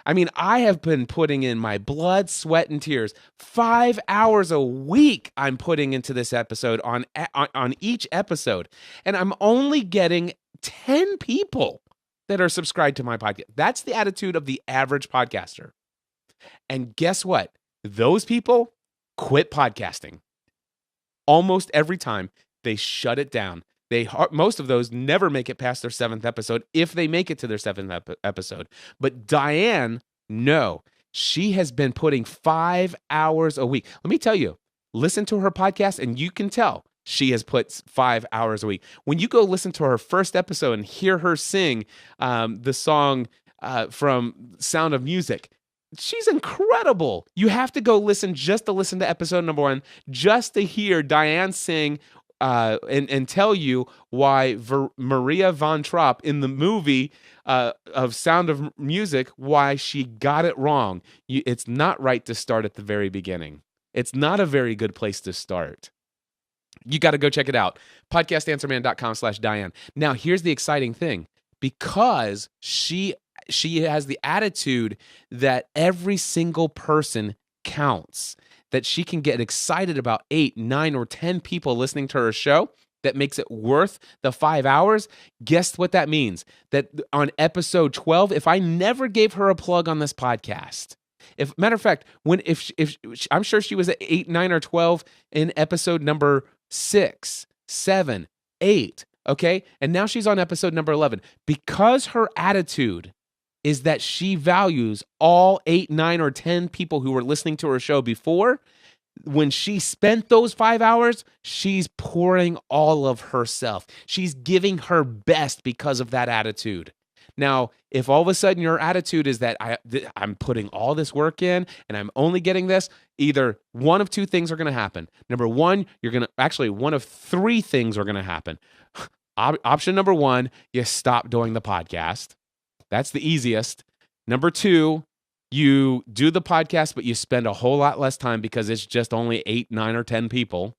I mean, I have been putting in my blood, sweat, and tears. 5 hours a week I'm putting into this episode on each episode. And I'm only getting 10 people that are subscribed to my podcast. That's the attitude of the average podcaster. And guess what? Those people quit podcasting. Almost every time they shut it down. Most of those never make it past their 7th episode, if they make it to their 7th episode. But Diane, no, she has been putting 5 hours a week. Let me tell you, listen to her podcast and you can tell she has put 5 hours a week. When you go listen to her first episode and hear her sing the song from Sound of Music, she's incredible. You have to go listen just to listen to episode number 1, just to hear Diane sing and tell you why Maria von Trapp in the movie of Sound of Music, why she got it wrong. It's not right to start at the very beginning. It's not a very good place to start. You got to go check it out. podcastanswerman.com/Diane. Now, here's the exciting thing. Because she has the attitude that every single person counts, that she can get excited about 8, 9, or 10 people listening to her show, that makes it worth the 5 hours. Guess what that means? That on episode 12, if I never gave her a plug on this podcast, matter of fact, if I'm sure she was at 8, 9, or 12 in episode number 6, 7, 8, okay? And now she's on episode number 11. Because her attitude is that she values all 8, 9, or 10 people who were listening to her show before, when she spent those 5 hours, she's pouring all of herself. She's giving her best because of that attitude. Now, if all of a sudden your attitude is that I'm putting all this work in and I'm only getting this, either one of two things are going to happen. Number one, one of three things are going to happen. Option number one, you stop doing the podcast. That's the easiest. Number two, you do the podcast, but you spend a whole lot less time because it's just only 8, 9, or 10 people.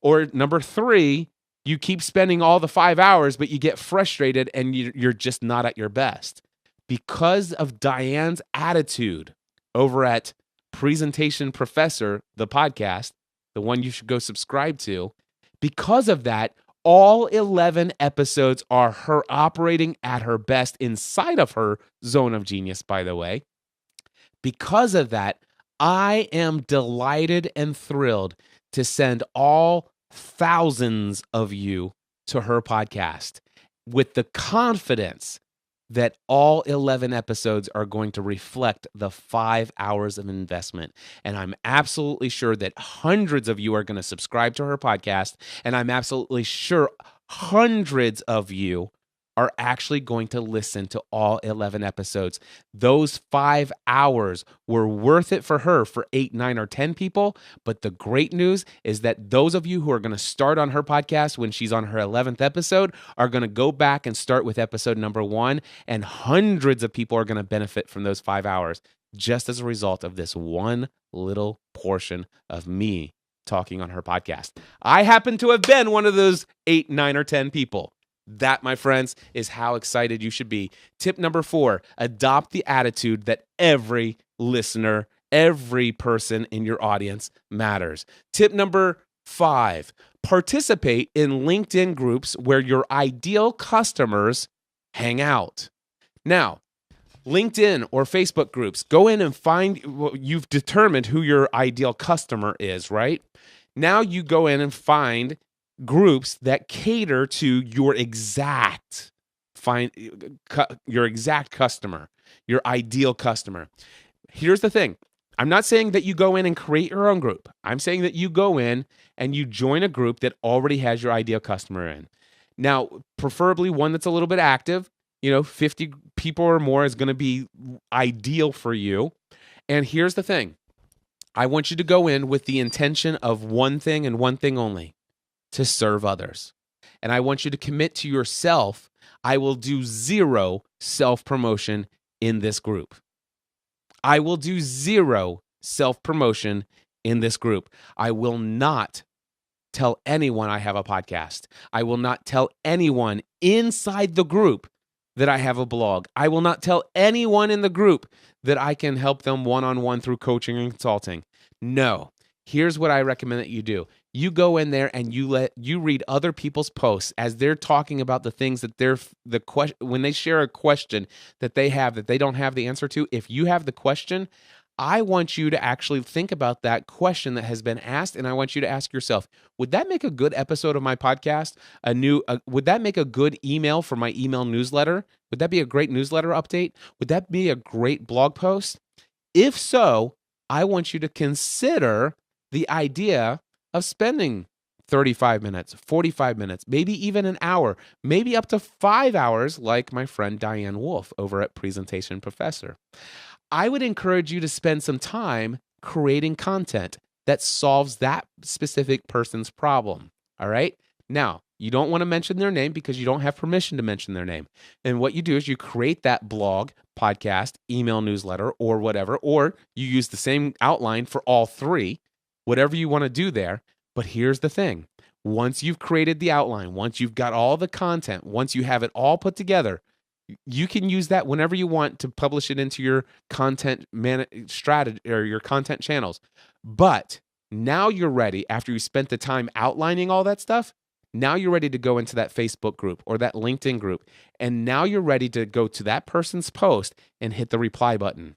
Or number three, you keep spending all the 5 hours, but you get frustrated and you're just not at your best. Because of Diane's attitude over at Presentation Professor, the podcast, the one you should go subscribe to, because of that, all 11 episodes are her operating at her best inside of her zone of genius, by the way. Because of that, I am delighted and thrilled to send all thousands of you to her podcast with the confidence that all 11 episodes are going to reflect the 5 hours of investment. And I'm absolutely sure that hundreds of you are going to subscribe to her podcast. And I'm absolutely sure hundreds of you are actually going to listen to all 11 episodes. Those 5 hours were worth it for her for 8, 9, or 10 people. But the great news is that those of you who are going to start on her podcast when she's on her 11th episode are going to go back and start with episode number 1. And hundreds of people are going to benefit from those 5 hours just as a result of this one little portion of me talking on her podcast. I happen to have been one of those 8, 9, or 10 people. That, my friends, is how excited you should be. Tip number 4, adopt the attitude that every listener, every person in your audience matters. Tip number 5, participate in LinkedIn groups where your ideal customers hang out. Now, LinkedIn or Facebook groups, go in and you've determined who your ideal customer is, right? Now you go in and find groups that cater to your exact customer, your ideal customer. Here's the thing. I'm not saying that you go in and create your own group. I'm saying that you go in and you join a group that already has your ideal customer in. Now, preferably one that's a little bit active. 50 people or more is going to be ideal for you. And here's the thing. I want you to go in with the intention of one thing and one thing only: to serve others. And I want you to commit to yourself, I will do 0 self-promotion in this group. I will do 0 self-promotion in this group. I will not tell anyone I have a podcast. I will not tell anyone inside the group that I have a blog. I will not tell anyone in the group that I can help them one-on-one through coaching and consulting. No. Here's what I recommend that you do. You go in there and you read other people's posts as they're talking about the things that when they share a question that they have that they don't have the answer to. If you have the question, I want you to actually think about that question that has been asked, and I want you to ask yourself, would that make a good episode of my podcast? Would that make a good email for my email newsletter? Would that be a great newsletter update? Would that be a great blog post? If so, I want you to consider the idea of spending 35 minutes, 45 minutes, maybe even an hour, maybe up to 5 hours, like my friend Diane Wolf over at Presentation Professor. I would encourage you to spend some time creating content that solves that specific person's problem. All right? Now, you don't want to mention their name because you don't have permission to mention their name. And what you do is you create that blog, podcast, email newsletter, or whatever, or you use the same outline for all 3. Whatever you want to do there. But here's the thing. Once you've created the outline, once you've got all the content, once you have it all put together, you can use that whenever you want to publish it into your content strategy or your content channels. But now you're ready, after you spent the time outlining all that stuff, now you're ready to go into that Facebook group or that LinkedIn group. And now you're ready to go to that person's post and hit the reply button.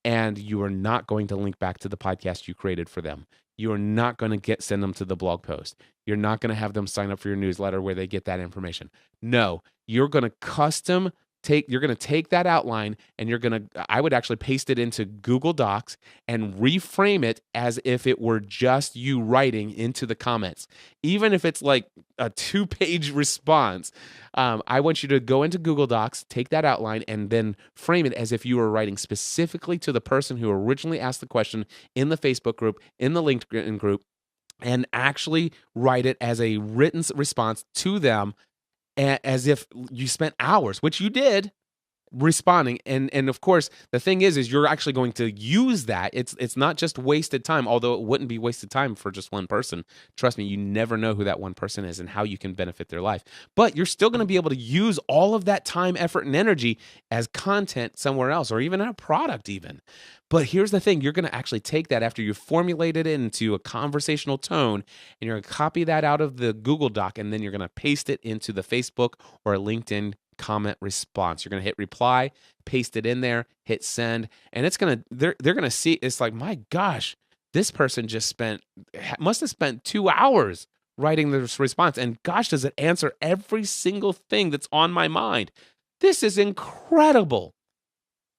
And you are not going to link back to the podcast you created for them. You are not going to send them to the blog post. You're not going to have them sign up for your newsletter where they get that information. No, you're going to custom you're going to take that outline and I would actually paste it into Google Docs and reframe it as if it were just you writing into the comments. Even if it's like a 2-page response, I want you to go into Google Docs, take that outline, and then frame it as if you were writing specifically to the person who originally asked the question in the Facebook group, in the LinkedIn group, and actually write it as a written response to them, as if you spent hours, which you did, responding. And of course, the thing is you're actually going to use that. It's not just wasted time, although it wouldn't be wasted time for just one person. Trust me, you never know who that one person is and how you can benefit their life. But you're still going to be able to use all of that time, effort, and energy as content somewhere else, or even in a product even. But here's the thing, you're going to actually take that after you've formulated it into a conversational tone, and you're going to copy that out of the Google Doc, and then you're going to paste it into the Facebook or a LinkedIn comment response. You're going to hit reply, paste it in there, hit send, and they're going to see, it's like, my gosh, this person must have spent 2 hours writing this response, and gosh, does it answer every single thing that's on my mind. This is incredible.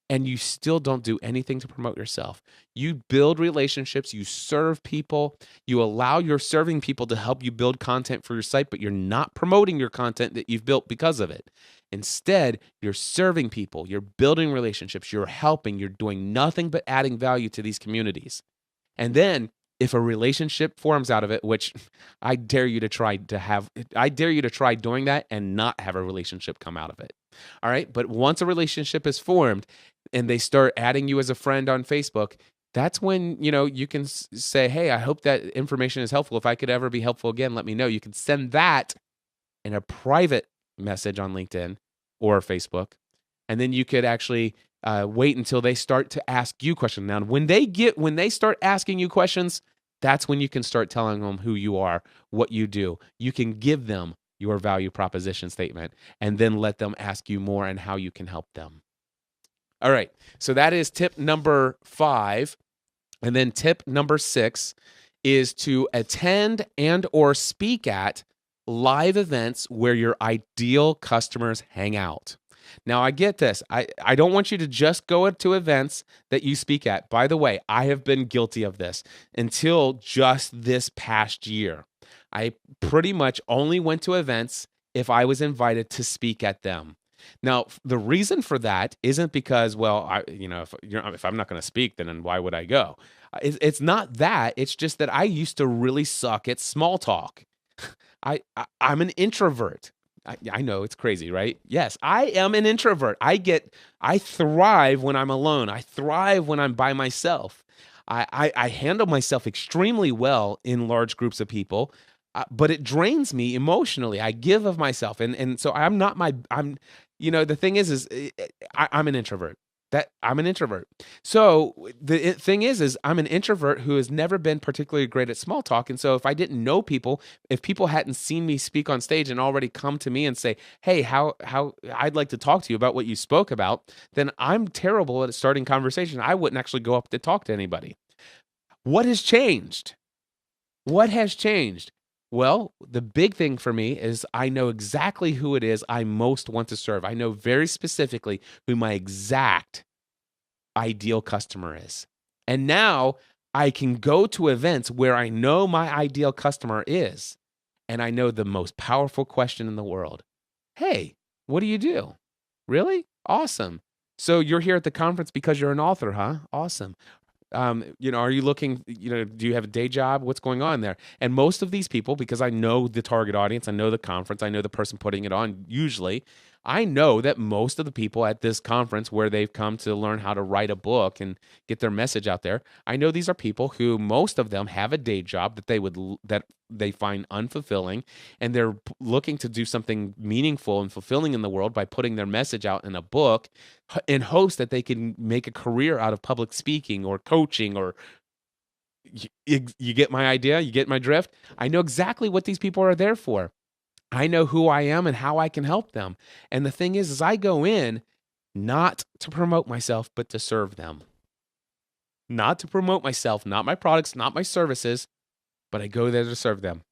And you still don't do anything to promote yourself. You build relationships, you serve people, you allow your serving people to help you build content for your site, but you're not promoting your content that you've built because of it. Instead, you're serving people, you're building relationships, you're helping, you're doing nothing but adding value to these communities. And then if a relationship forms out of it, which I dare you to try doing that and not have a relationship come out of it. All right. But once a relationship is formed and they start adding you as a friend on Facebook, that's when, you can say, hey, I hope that information is helpful. If I could ever be helpful again, let me know. You can send that in a private message on LinkedIn or Facebook. And then you could actually wait until they start to ask you questions. Now, when they start asking you questions, that's when you can start telling them who you are, what you do. You can give them your value proposition statement and then let them ask you more and how you can help them. All right. So that is tip number 5. And then tip number 6 is to attend and or speak at live events where your ideal customers hang out. Now, I get this. I don't want you to just go to events that you speak at. By the way, I have been guilty of this until just this past year. I pretty much only went to events if I was invited to speak at them. Now, the reason for that isn't because, if I'm not going to speak, then why would I go? It's not that. It's just that I used to really suck at small talk. I'm an introvert. I know it's crazy, right? Yes, I am an introvert. I thrive when I'm alone. I thrive when I'm by myself. I handle myself extremely well in large groups of people, but it drains me emotionally. I give of myself, and so the thing is I'm an introvert. I'm an introvert. So the thing is I'm an introvert who has never been particularly great at small talk. And so if I didn't know people, if people hadn't seen me speak on stage and already come to me and say, hey, how I'd like to talk to you about what you spoke about, then I'm terrible at starting conversation. I wouldn't actually go up to talk to anybody. What has changed? What has changed? Well, the big thing for me is I know exactly who it is I most want to serve. I know very specifically who my exact ideal customer is. And now I can go to events where I know my ideal customer is, and I know the most powerful question in the world. Hey, what do you do? Really? Awesome. So you're here at the conference because you're an author, huh? Awesome. Are you looking, do you have a day job? What's going on there? And most of these people, because I know the target audience, I know the conference, I know the person putting it on, usually, I know that most of the people at this conference where they've come to learn how to write a book and get their message out there, I know these are people who, most of them have a day job that they find unfulfilling, and they're looking to do something meaningful and fulfilling in the world by putting their message out in a book in hopes that they can make a career out of public speaking or coaching, or you get my idea? You get my drift? I know exactly what these people are there for. I know who I am and how I can help them. And the thing is I go in not to promote myself, but to serve them. Not to promote myself, not my products, not my services, but I go there to serve them.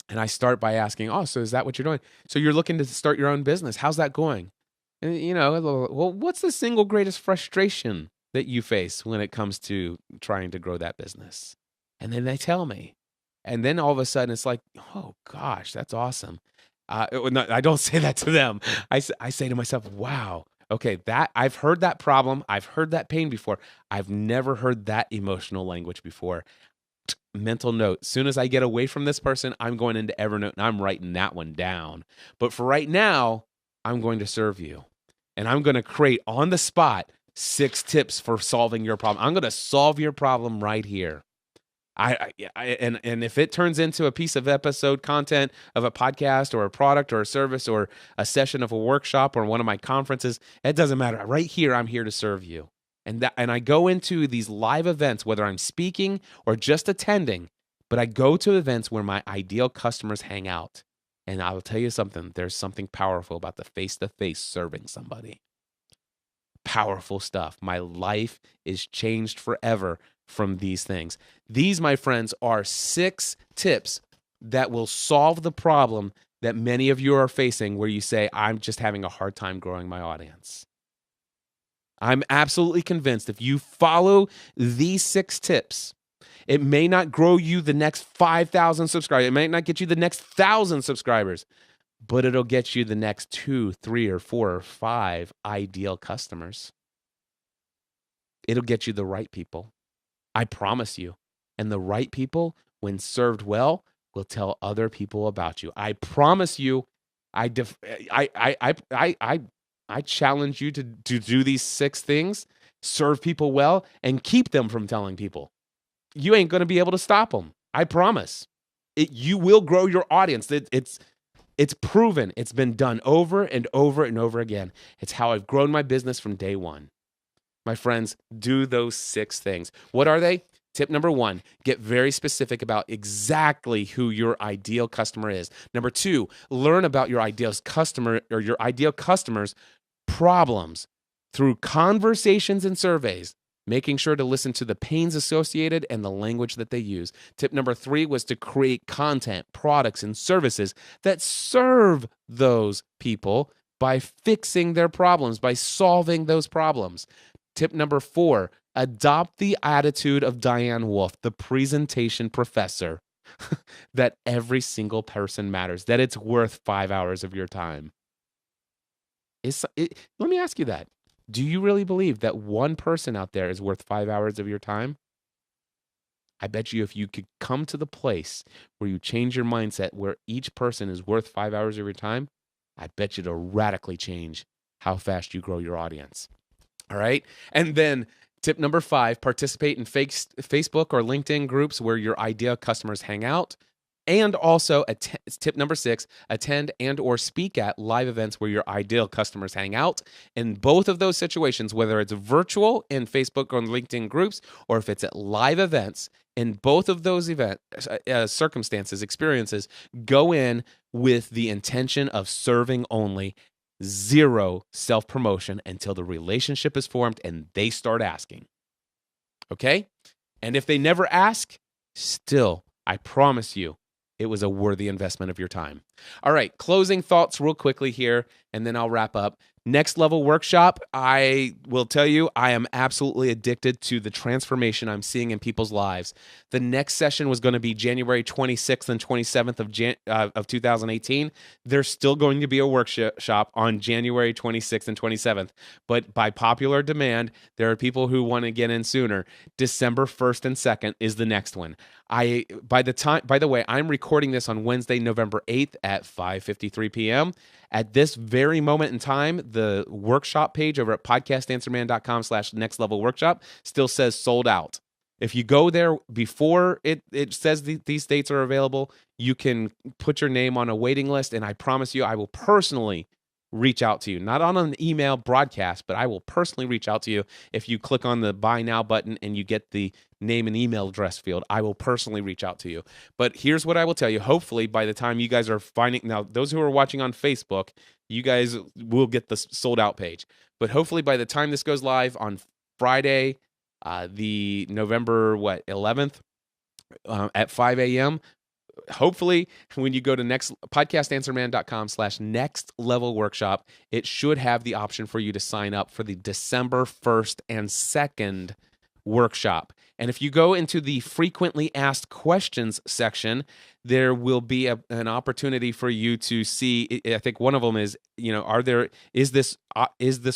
And I start by asking, so is that what you're doing? So you're looking to start your own business. How's that going? And, well, what's the single greatest frustration that you face when it comes to trying to grow that business? And then they tell me. And then all of a sudden it's like, oh gosh, that's awesome. No, I don't say that to them. I say to myself, wow, okay, that I've heard that problem. I've heard that pain before. I've never heard that emotional language before. Mental note, as soon as I get away from this person, I'm going into Evernote and I'm writing that one down. But for right now, I'm going to serve you. And I'm going to create on the spot 6 tips for solving your problem. I'm going to solve your problem right here. And if it turns into a piece of episode content of a podcast or a product or a service or a session of a workshop or one of my conferences, it doesn't matter. Right here, I'm here to serve you. And I go into these live events, whether I'm speaking or just attending, but I go to events where my ideal customers hang out. And I will tell you something, there's something powerful about the face-to-face serving somebody. Powerful stuff. My life is changed forever from these things. These, my friends, are 6 tips that will solve the problem that many of you are facing where you say, I'm just having a hard time growing my audience. I'm absolutely convinced if you follow these 6 tips, it may not grow you the next 5,000 subscribers. It may not get you the next 1,000 subscribers, but it'll get you the next 2, 3, or 4, or 5 ideal customers. It'll get you the right people. I promise you. And the right people, when served well, will tell other people about you. I promise you. I challenge you to do these 6 things, serve people well, and keep them from telling people. You ain't going to be able to stop them. I promise. You will grow your audience. It's proven. It's been done over and over and over again. It's how I've grown my business from day one. My friends, do those 6 things. What are they? Tip number 1, get very specific about exactly who your ideal customer is. Number 2, learn about your ideal customer or your ideal customer's problems through conversations and surveys, making sure to listen to the pains associated and the language that they use. Tip number 3 was to create content, products, and services that serve those people by fixing their problems, by solving those problems. Tip number 4, adopt the attitude of Diane Wolf, the presentation professor, that every single person matters, that it's worth 5 hours of your time. Let me ask you that. Do you really believe that one person out there is worth 5 hours of your time? I bet you if you could come to the place where you change your mindset where each person is worth 5 hours of your time, I bet you it'll radically change how fast you grow your audience. All right? And then tip number 5, participate in Facebook or LinkedIn groups where your ideal customers hang out. And also, tip number 6, attend and or speak at live events where your ideal customers hang out. In both of those situations, whether it's virtual in Facebook or LinkedIn groups, or if it's at live events, in both of those circumstances, experiences, go in with the intention of serving only, 0 self-promotion until the relationship is formed and they start asking. Okay? And if they never ask, still, I promise you, it was a worthy investment of your time. All right, closing thoughts real quickly here, and then I'll wrap up. Next Level Workshop, I will tell you, I am absolutely addicted to the transformation I'm seeing in people's lives. The next session was going to be January 26th and 27th of 2018. There's still going to be a workshop on January 26th and 27th, but by popular demand, there are people who want to get in sooner. December 1st and 2nd is the next one. By the way, I'm recording this on Wednesday, November 8th at 5:53 p.m. At this very moment in time, the workshop page over at podcastanswerman.com/nextlevelworkshop still says sold out. If you go there before it says these dates are available, you can put your name on a waiting list, and I promise you, I will personally reach out to you. Not on an email broadcast, but I will personally reach out to you. If you click on the Buy Now button and you get the name and email address field, I will personally reach out to you. But here's what I will tell you. Hopefully, by the time you guys are now, those who are watching on Facebook, you guys will get the sold out page. But hopefully, by the time this goes live on Friday, the November 11th at 5 a.m., hopefully when you go to podcastanswerman.com/next level workshop, it should have the option for you to sign up for the December 1st and 2nd workshop. And if you go into the frequently asked questions section, there will be an opportunity for you to see. I think one of them is, is this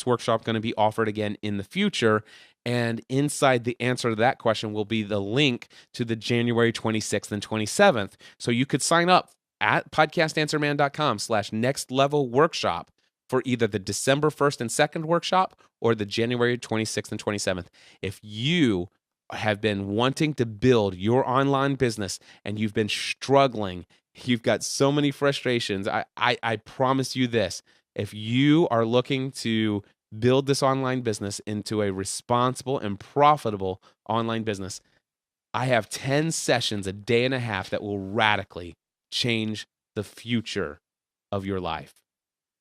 workshop going to be offered again in the future? And inside the answer to that question will be the link to the January 26th and 27th. So you could sign up at podcastanswerman.com/next level workshop for either the December 1st and 2nd workshop or the January 26th and 27th. If you have been wanting to build your online business and you've been struggling, you've got so many frustrations, I promise you this: if you are looking to build this online business into a responsible and profitable online business, I have 10 sessions a day and a half that will radically change the future of your life.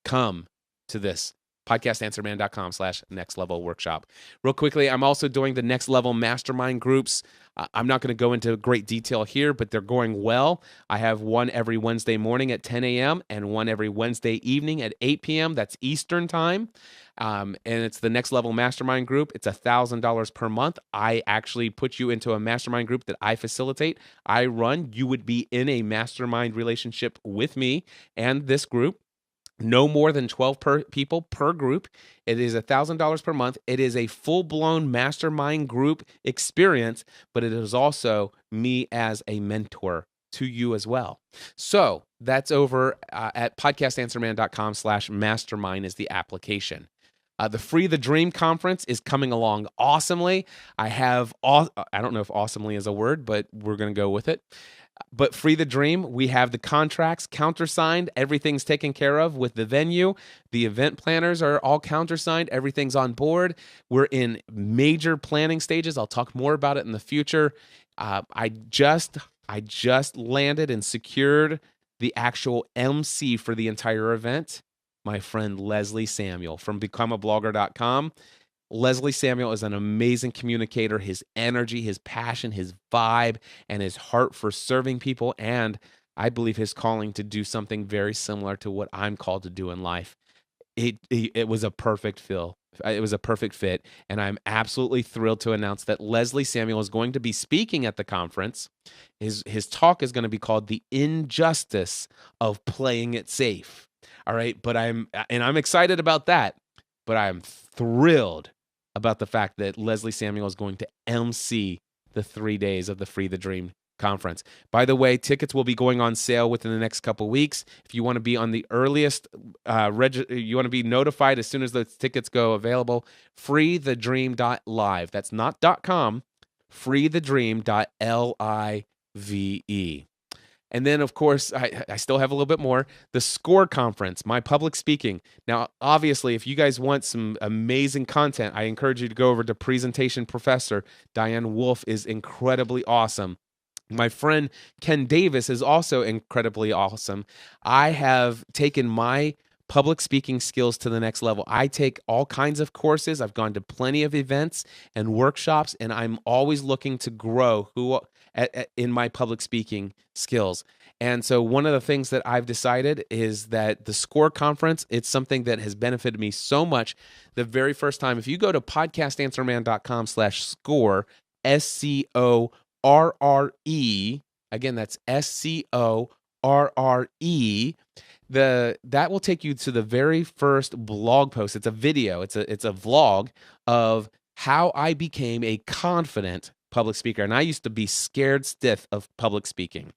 Come to this podcastanswerman.com/next level workshop. Real quickly, I'm also doing the next level mastermind groups. I'm not going to go into great detail here, but they're going well. I have one every Wednesday morning at 10 a.m. and one every Wednesday evening at 8 p.m. That's Eastern time. And it's the next level mastermind group. It's $1,000 per month. I actually put you into a mastermind group that I facilitate, I run. You would be in a mastermind relationship with me and this group. No more than 12 people per group. It is $1,000 per month. It is a full-blown mastermind group experience, but it is also me as a mentor to you as well. So that's over at podcastanswerman.com/mastermind is the application. The Free the Dream conference is coming along awesomely. I don't know if awesomely is a word, but we're going to go with it. But Free the Dream, we have the contracts countersigned. Everything's taken care of with the venue. The event planners are all countersigned. Everything's on board. We're in major planning stages. I'll talk more about it in the future. I just landed and secured the actual MC for the entire event. My friend Leslie Samuel from becomeablogger.com. Leslie Samuel is an amazing communicator. His energy, his passion, his vibe, and his heart for serving people, and I believe his calling to do something very similar to what I'm called to do in life. It was a perfect fit. It was a perfect fit, and I'm absolutely thrilled to announce that Leslie Samuel is going to be speaking at the conference. His talk is going to be called "The Injustice of Playing It Safe." All right, but I'm excited about that, but I'm thrilled about the fact that Leslie Samuel is going to MC the 3 days of the Free the Dream conference. By the way, tickets will be going on sale within the next couple of weeks. If you want to be on the earliest, you want to be notified as soon as the tickets go available, freethedream.live. That's not .com, freethedream.live. And then, of course, I still have a little bit more. The SCORE conference, my public speaking. Now, obviously, if you guys want some amazing content, I encourage you to go over to Presentation Professor. Diane Wolf is incredibly awesome. My friend Ken Davis is also incredibly awesome. I have taken my public speaking skills to the next level. I take all kinds of courses. I've gone to plenty of events and workshops, and I'm always looking to grow in my public speaking skills. And so one of the things that I've decided is that the SCORE conference, it's something that has benefited me so much. The very first time, if you go to podcastanswerman.com/score, SCORRE, again, that's SCORRE, that will take you to the very first blog post. It's a video. It's a vlog of how I became a confident public speaker. And I used to be scared stiff of public speaking.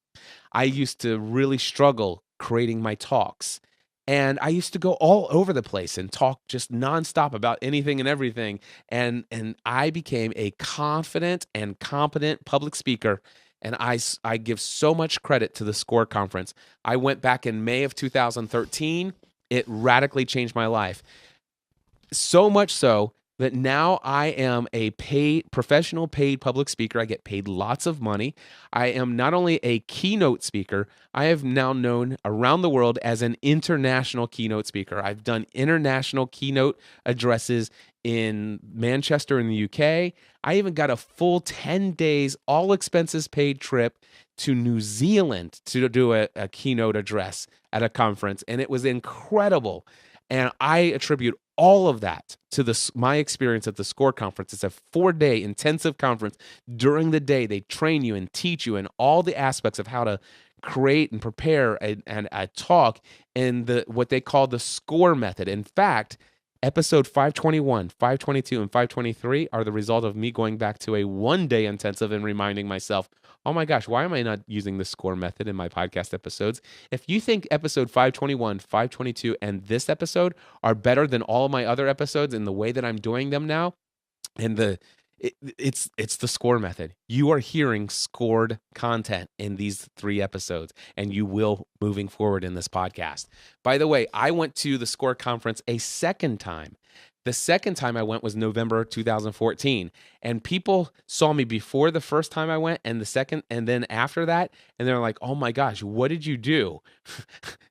I used to really struggle creating my talks. And I used to go all over the place and talk just nonstop about anything and everything. And I became a confident and competent public speaker. And I give so much credit to the SCORE conference. I went back in May of 2013. It radically changed my life. So much so that now I am a professional paid public speaker. I get paid lots of money. I am not only a keynote speaker, I have now known around the world as an international keynote speaker. I've done international keynote addresses in Manchester in the UK. I even got a full 10 days, all expenses paid trip to New Zealand to do a keynote address at a conference, and it was incredible. And I attribute all of that to my experience at the SCORE conference. It's a 4-day intensive conference. During the day, they train you and teach you in all the aspects of how to create and prepare a talk in what they call the SCORE method. In fact, episode 521, 522, and 523 are the result of me going back to a 1-day intensive and reminding myself, oh my gosh, why am I not using the SCORE method in my podcast episodes? If you think episode 521, 522, and this episode are better than all of my other episodes in the way that I'm doing them now, and it's the SCORE method. You are hearing scored content in these 3 episodes, and you will moving forward in this podcast. By the way, I went to the SCORE conference a second time. The second time I went was November 2014, and people saw me before the first time I went and the second, and then after that, and they're like, oh my gosh, what did you do?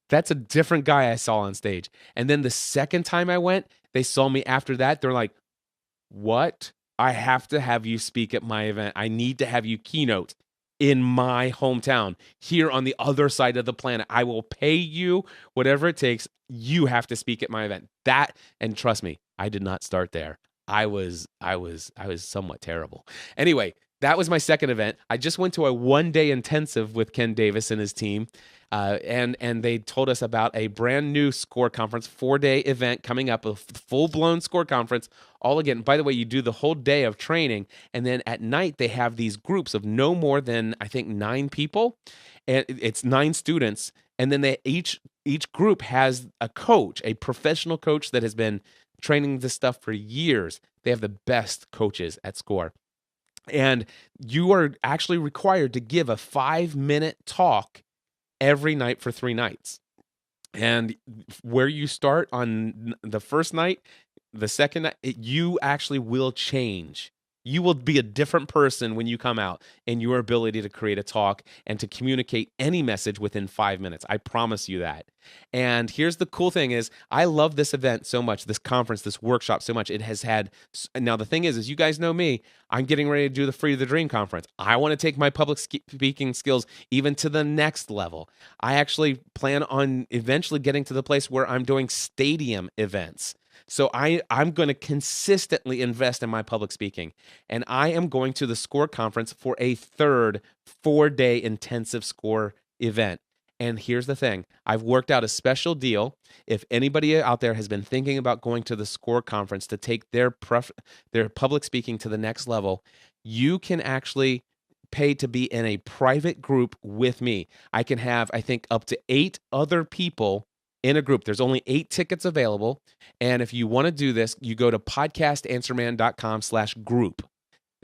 That's a different guy I saw on stage. And then the second time I went, they saw me after that. They're like, what? I have to have you speak at my event. I need to have you keynote in my hometown here on the other side of the planet. I will pay you whatever it takes. You have to speak at my event. And trust me, I did not start there. I was somewhat terrible. Anyway, that was my second event. I just went to a 1-day intensive with Ken Davis and his team. And they told us about a brand new SCORE conference, 4-day event coming up, a full-blown SCORE conference. All again, by the way, you do the whole day of training, and then at night they have these groups of no more than, I think, 9 people, and it's 9 students, and then each group has a coach, a professional coach that has been training this stuff for years. They have the best coaches at SCORE. And you are actually required to give a 5-minute talk every night for 3 nights. And where you start on the first night, the second night, you actually will change. You will be a different person when you come out in your ability to create a talk and to communicate any message within 5 minutes. I promise you that. And here's the cool thing is I love this event so much, this conference, this workshop so much. It has had, now the thing is you guys know me, I'm getting ready to do the Free the Dream conference. I want to take my public speaking skills even to the next level. I actually plan on eventually getting to the place where I'm doing stadium events. So I'm going to consistently invest in my public speaking. And I am going to the SCORE conference for a third 4-day intensive SCORE event. And here's the thing. I've worked out a special deal. If anybody out there has been thinking about going to the SCORE conference to take their public speaking to the next level, you can actually pay to be in a private group with me. I can have, I think, up to 8 other people in a group. There's only 8 tickets available. And if you want to do this, you go to podcastanswerman.com/group.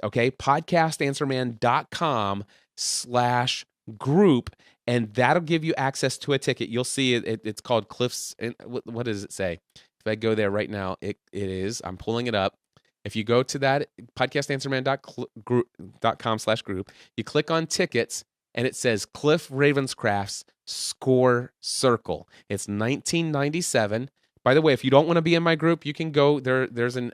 Okay, podcastanswerman.com/group. And that'll give you access to a ticket. You'll see it's called Cliff's. What does it say? If I go there right now, it is. I'm pulling it up. If you go to that podcastanswerman.com/group, you click on tickets, and it says Cliff Ravenscraft's SCORE Circle. It's $19.97. By the way, if you don't want to be in my group, you can go there. There's a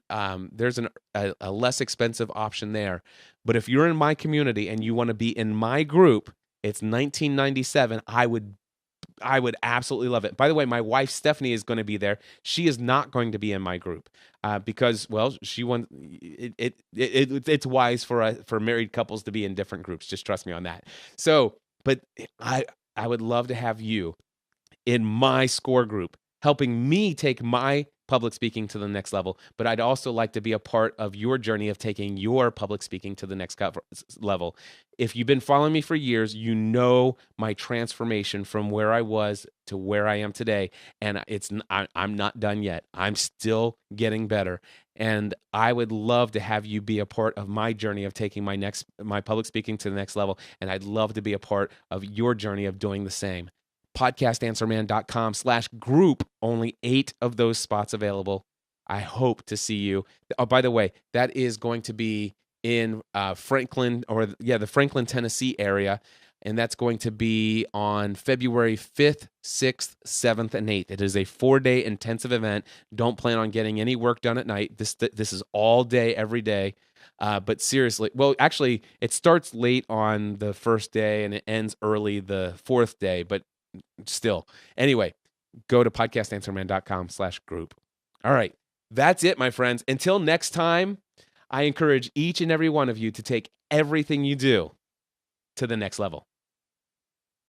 less expensive option there. But if you're in my community and you want to be in my group, it's $19.97. I would absolutely love it. By the way, my wife Stephanie is going to be there. She is not going to be in my group because, well, she wants it's wise for married couples to be in different groups. Just trust me on that. So, but I would love to have you in my SCORE group, helping me take my public speaking to the next level. But I'd also like to be a part of your journey of taking your public speaking to the next level. If you've been following me for years, you know my transformation from where I was to where I am today. And I'm not done yet. I'm still getting better. And I would love to have you be a part of my journey of taking my public speaking to the next level. And I'd love to be a part of your journey of doing the same. podcastanswerman.com/group. Only 8 of those spots available. I hope to see you. Oh, by the way, that is going to be in Franklin, the Franklin, Tennessee area. and that's going to be on February 5th, 6th, 7th, and 8th. It is a 4-day intensive event. Don't plan on getting any work done at night. This is all day, every day. But seriously, well, actually, it starts late on the first day and it ends early the 4th day, but still. Anyway, go to podcastanswerman.com/group. All right, that's it, my friends. Until next time, I encourage each and every one of you to take everything you do to the next level.